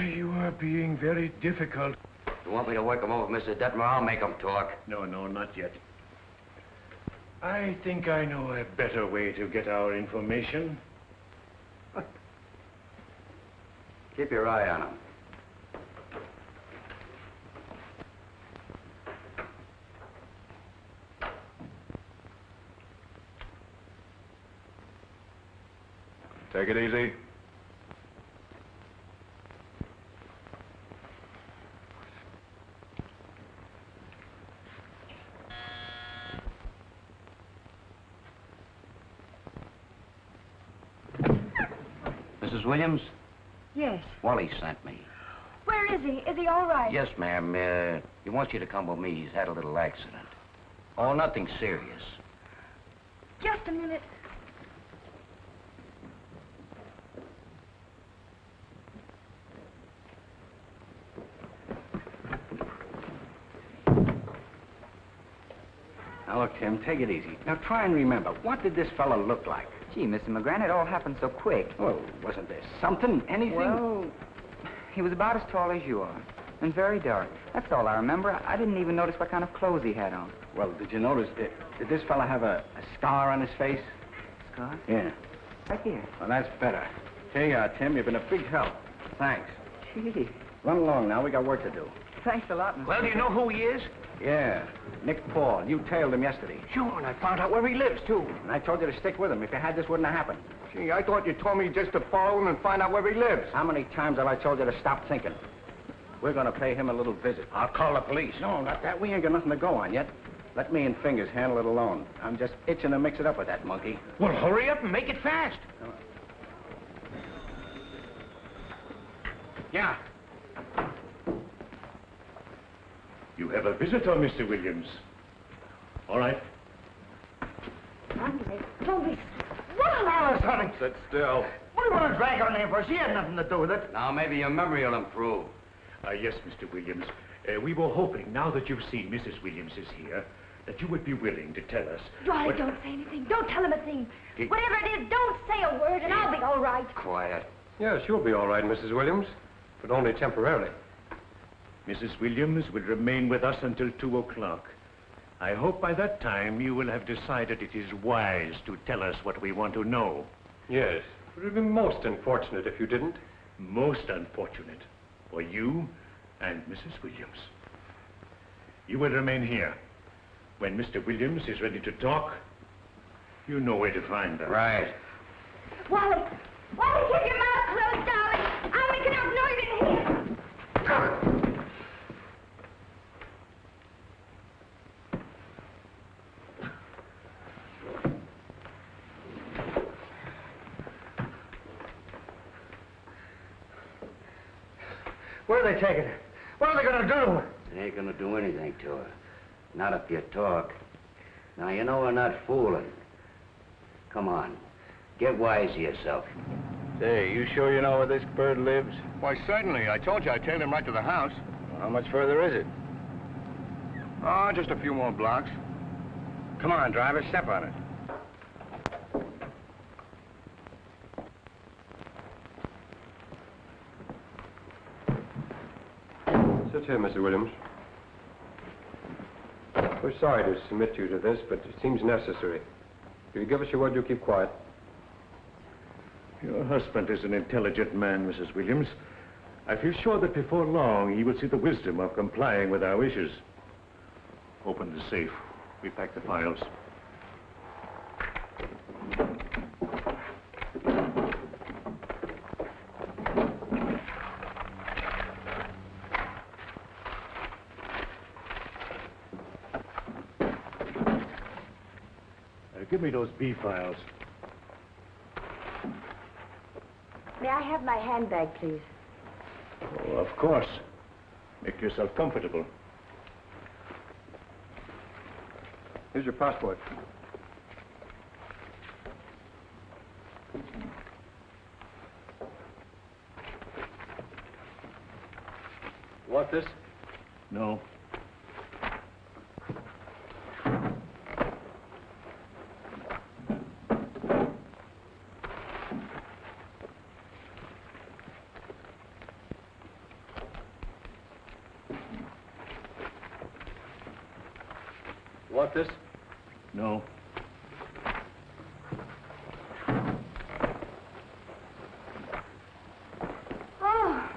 You are being very difficult. You want me to work him over, Mr. Detmer? I'll make him talk. No, not yet. I think I know a better way to get our information. Keep your eye on him. Take it easy. Mrs. Williams? Yes. Wally sent me. Where is he? Is he all right? Yes, ma'am. He wants you to come with me. He's had a little accident. Oh, nothing serious. Just a minute. Now, look, Tim, take it easy. Now, try and remember, what did this fella look like? Gee, Mr. McGran, it all happened so quick. Well, wasn't there something, anything? Well, he was about as tall as you are, and very dark. That's all I remember. I didn't even notice what kind of clothes he had on. Well, did you notice, did this fella have a scar on his face? Scar? Yeah. Right here. Well, that's better. Hey, Tim, you've been a big help. Thanks. Gee, Run along now. We got work to do. thanks a lot, Mr. Well, do you know who he is? Yeah, Nick Paul. You tailed him yesterday. Sure, and I found out where he lives, too. And I told you to stick with him. If you had, this wouldn't have happened. Gee, I thought you told me just to follow him and find out where he lives. How many times have I told you to stop thinking? We're going to pay him a little visit. I'll call the police. No, not that. We ain't got nothing to go on yet. Let me and Fingers handle it alone. I'm just itching to mix it up with that monkey. Well, hurry up and make it fast. Yeah. You have a visitor, Mr. Williams. All right. Don't be... What Alice, honey? Sit still. What do you want to drag her name for? She had nothing to do with it. Now, maybe your memory will improve. Yes, Mr. Williams. We were hoping, now that you've seen Mrs. Williams is here, that you would be willing to tell us... Dolly, don't say anything. Don't tell him a thing. Whatever it is, don't say a word, and I'll be all right. Quiet. Yes, you'll be all right, Mrs. Williams, but only temporarily. Mrs. Williams will remain with us until 2 o'clock. I hope by that time you will have decided it is wise to tell us what we want to know. Yes, it would be most unfortunate if you didn't. Most unfortunate for you and Mrs. Williams. You will remain here. When Mr. Williams is ready to talk, you know where to find us. Right. Wally! Wally, keep your mouth closed, darling. I'll make enough noise in here. Where are they taking her? What are they going to do? They ain't gonna do anything to her. Not if you talk. Now, you know we're not fooling. Come on. Get wise to yourself. Say, you sure you know where this bird lives? Why, certainly. I told you I'd tail him right to the house. Well, how much further is it? Oh, just a few more blocks. Come on, driver, step on it. Sit here, Mr. Williams. We're sorry to submit you to this, but it seems necessary. If you give us your word, you'll keep quiet. Your husband is an intelligent man, Mrs. Williams. I feel sure that before long he will see the wisdom of complying with our wishes. Open the safe. We pack the files. Give me those B files. May I have my handbag, please? Oh, of course. Make yourself comfortable. Here's your passport. Want this? No. Want this? No. Oh.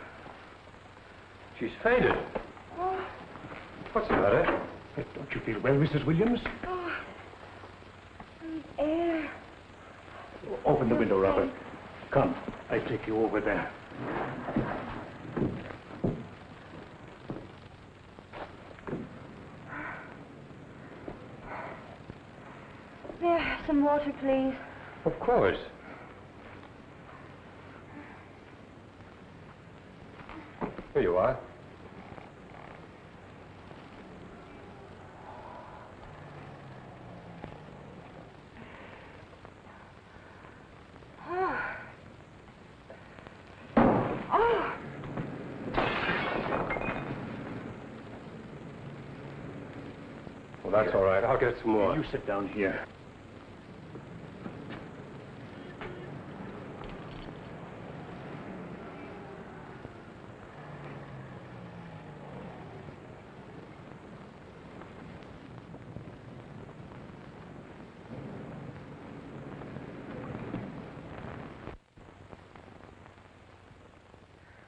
She's fainted. Oh. What's the matter? Don't you feel well, Mrs. Williams? Oh. Air. Open the window, Robert. Come, I take you over there. There, some water, please. Of course. Here you are. Oh. Oh. Well, that's here. all right. I'll get some more. You sit down here.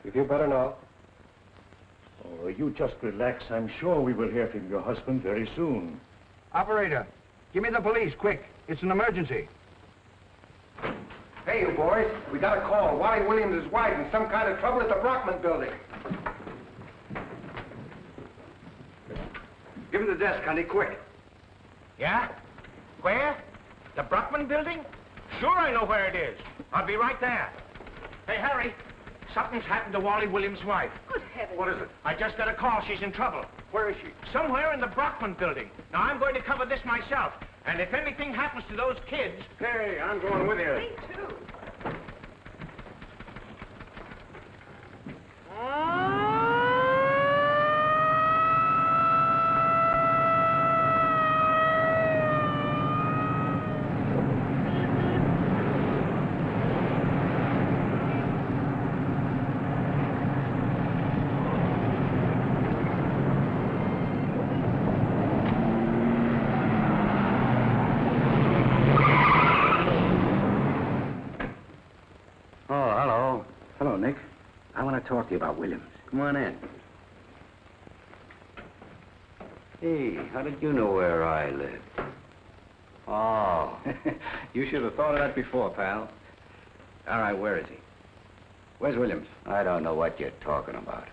You feel better now? Oh, you just relax. I'm sure we will hear from your husband very soon. Operator, give me the police, quick. It's an emergency. Hey, you boys. We got a call. Wally Williams' wife in some kind of trouble at the Brockman building. Give me the desk, honey, quick. Yeah? Where? The Brockman building? Sure I know where it is. I'll be right there. Hey, Harry, something's happened to Wally Williams' wife. Good heavens. What is it? I just got a call. She's in trouble. Where is she? Somewhere in the Brockman building. Now, I'm going to cover this myself. And if anything happens to those kids... Hey, I'm going with you. Me too. Talk to you about Williams. Come on in. Hey, how did you know where I live? Oh. You should have thought of that before, pal. All right, where is he? Where's Williams? I don't know what you're talking about.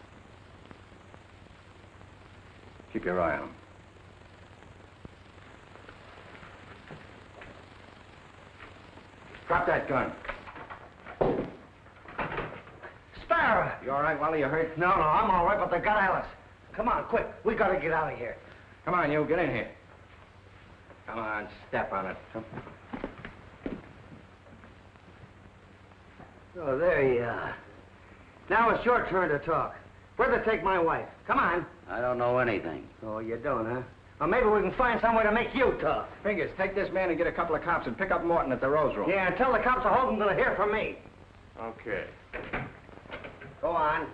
Keep your eye on him. Drop that gun. Sparrow! You all right, Wally? You hurt? No, I'm all right, but they got Alice. Come on, quick. We gotta get out of here. Come on, you. Get in here. Come on, step on it. Come. Oh, there you are. Now it's your turn to talk. Where'd they take my wife? Come on. I don't know anything. Oh, you don't, huh? Well, maybe we can find some way to make you talk. Fingers, take this man and get a couple of cops and pick up Morton at the Rose Room. Yeah, and tell the cops to hold him till they hear from me. Okay. Go on.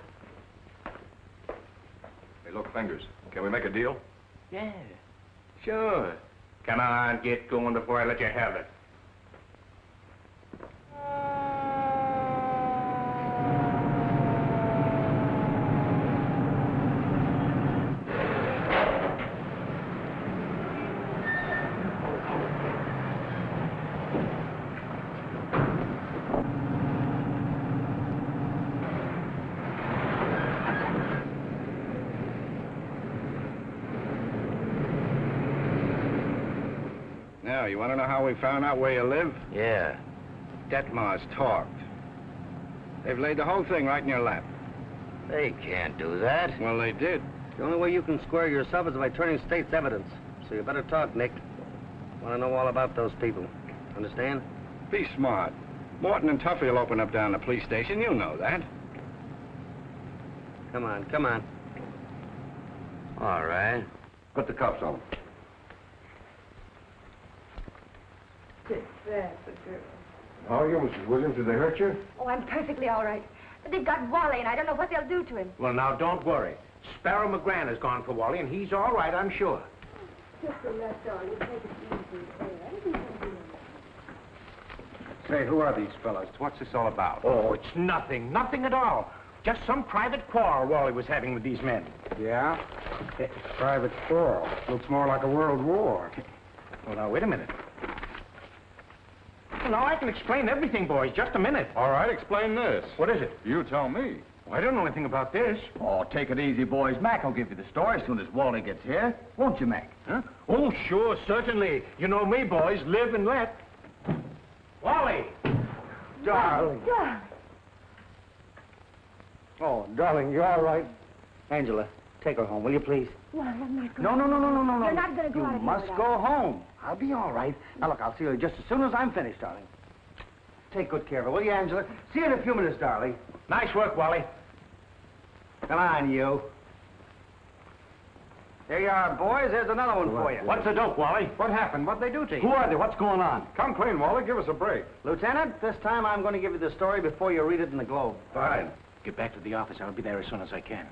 Hey, look, Fingers, can we make a deal? Yeah, sure. Come on, get going before I let you have it. Now, you want to know how we found out where you live? Yeah. Detmar's talked. They've laid the whole thing right in your lap. They can't do that. Well, they did. The only way you can square yourself is by turning state's evidence. So you better talk, Nick. Want to know all about those people. Understand? Be smart. Morton and Tuffy will open up down the police station. You know that. Come on, come on. All right. Put the cuffs on. That's a girl. How are you, Mrs. Williams? Did they hurt you? Oh, I'm perfectly all right. But they've got Wally, and I don't know what they'll do to him. Well, now, don't worry. Sparrow McGran has gone for Wally, and he's all right, I'm sure. Just a rest, darling. Take it easy. Anything can do. Say, who are these fellas? What's this all about? Oh, it's nothing. Nothing at all. Just some private quarrel Wally was having with these men. Yeah? Private quarrel. Looks more like a world war. Well, now, wait a minute. Well, now, I can explain everything, boys. Just a minute. All right, explain this. What is it? You tell me. Well, I don't know anything about this. Oh, take it easy, boys. Mac will give you the story as soon as Wally gets here. Won't you, Mac? Huh? Oh, sure, certainly. You know me, boys. Live and let. Wally! Darling. Darling. Oh, darling, you're all right. Angela, take her home, will you, please? No, I'm not going. No. You're not going to go out of You here must without go home. I'll be all right. Now, look, I'll see you just as soon as I'm finished, darling. Take good care of her, will you, Angela? See you in a few minutes, darling. Nice work, Wally. Come on, you. Here you are, boys. Here's another one for you. What's the dope, Wally? What happened? What'd they do to you? Who are they? What's going on? Come clean, Wally. Give us a break. Lieutenant, this time I'm going to give you the story before you read it in the Globe. Fine. Get back to the office. I'll be there as soon as I can.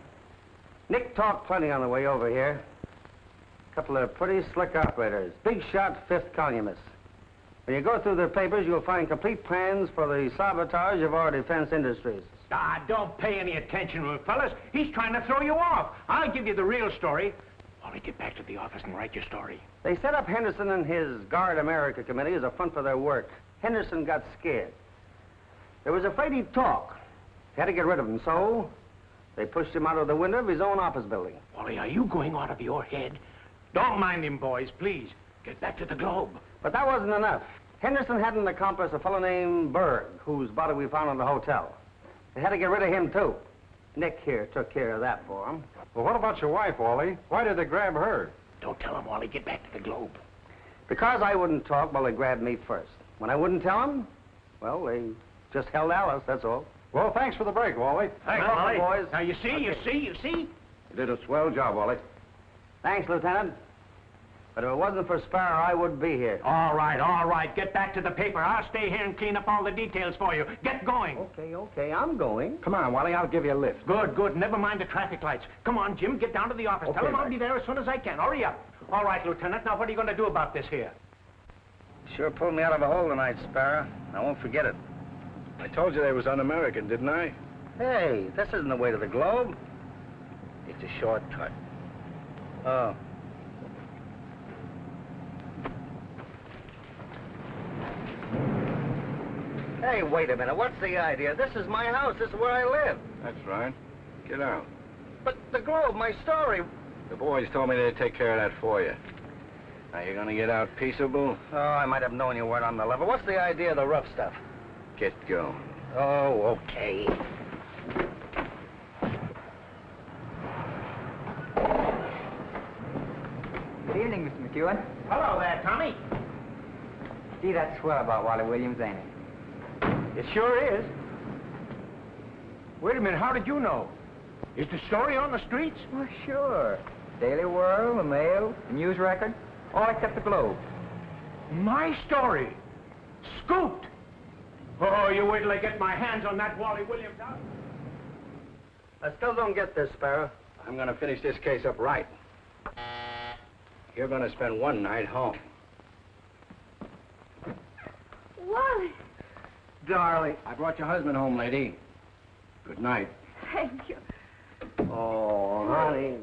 Nick talked plenty on the way over here. A couple of pretty slick operators. Big shot, fifth columnists. When you go through their papers, you'll find complete plans for the sabotage of our defense industries. Ah, don't pay any attention to him, fellas. He's trying to throw you off. I'll give you the real story. Wally, get back to the office and write your story. They set up Henderson and his Guard America committee as a front for their work. Henderson got scared. There was afraid he'd talk. They had to get rid of him, so they pushed him out of the window of his own office building. Wally, are you going out of your head? Don't mind him, boys, please. Get back to the Globe. But that wasn't enough. Henderson had an accomplice, a fellow named Berg, whose body we found in the hotel. They had to get rid of him, too. Nick here took care of that for him. Well, what about your wife, Wally? Why did they grab her? Don't tell him, Wally. Get back to the Globe. Because I wouldn't talk, well, they grabbed me first. When I wouldn't tell them, well, they just held Alice, that's all. Well, thanks for the break, Wally. Thanks, Wally. boys. Now, you see? You did a swell job, Wally. Thanks, Lieutenant. But if it wasn't for Sparrow, I wouldn't be here. All right. Get back to the paper. I'll stay here and clean up all the details for you. Get going. Okay, I'm going. Come on, Wally, I'll give you a lift. Good. Never mind the traffic lights. Come on, Jim, get down to the office. Okay, Tell him I'll Mac. be there as soon as I can. Hurry up. All right, Lieutenant. Now, what are you going to do about this here? Sure pulled me out of a hole tonight, Sparrow. I won't forget it. I told you they was un-American, didn't I? Hey, this isn't the way to the Globe. It's a shortcut. Oh. Hey, wait a minute. What's the idea? This is my house. This is where I live. That's right. Get out. But the Globe, my story. The boys told me they'd take care of that for you. Now, you gonna get out peaceable? Oh, I might have known you weren't on the level. What's the idea of the rough stuff? Get going. Oh, okay. Good evening, Mr. McEwen. Hello there, Tommy. Gee, that's swell about Wally Williams, ain't it? It sure is. Wait a minute, how did you know? Is the story on the streets? Well, sure. Daily World, the Mail, the News Record, all except the Globe. My story? Scooped? Oh, you wait till I get my hands on that Wally Williams out. I still don't get this, Sparrow. I'm gonna finish this case up right. You're gonna spend one night home. Wally, Darling, I brought your husband home, lady. Good night. thank you. Oh, honey.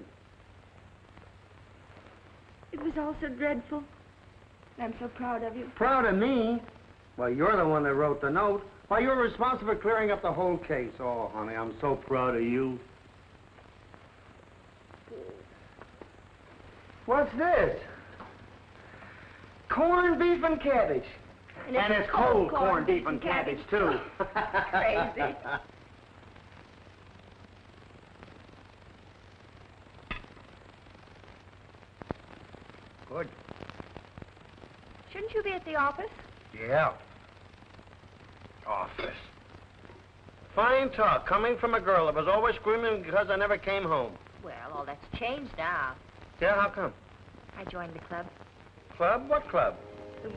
It was all so dreadful. I'm so proud of you. Proud of me? Well, you're the one that wrote the note. Why, you're responsible for clearing up the whole case. Oh, honey, I'm so proud of you. What's this? Corned beef and cabbage. And it's cold corned beef and cabbage, too. Crazy. Good. Shouldn't you be at the office? Yeah. Office. Fine talk, coming from a girl that was always screaming because I never came home. Well, all that's changed now. Yeah, how come? I joined the club. Club? What club? The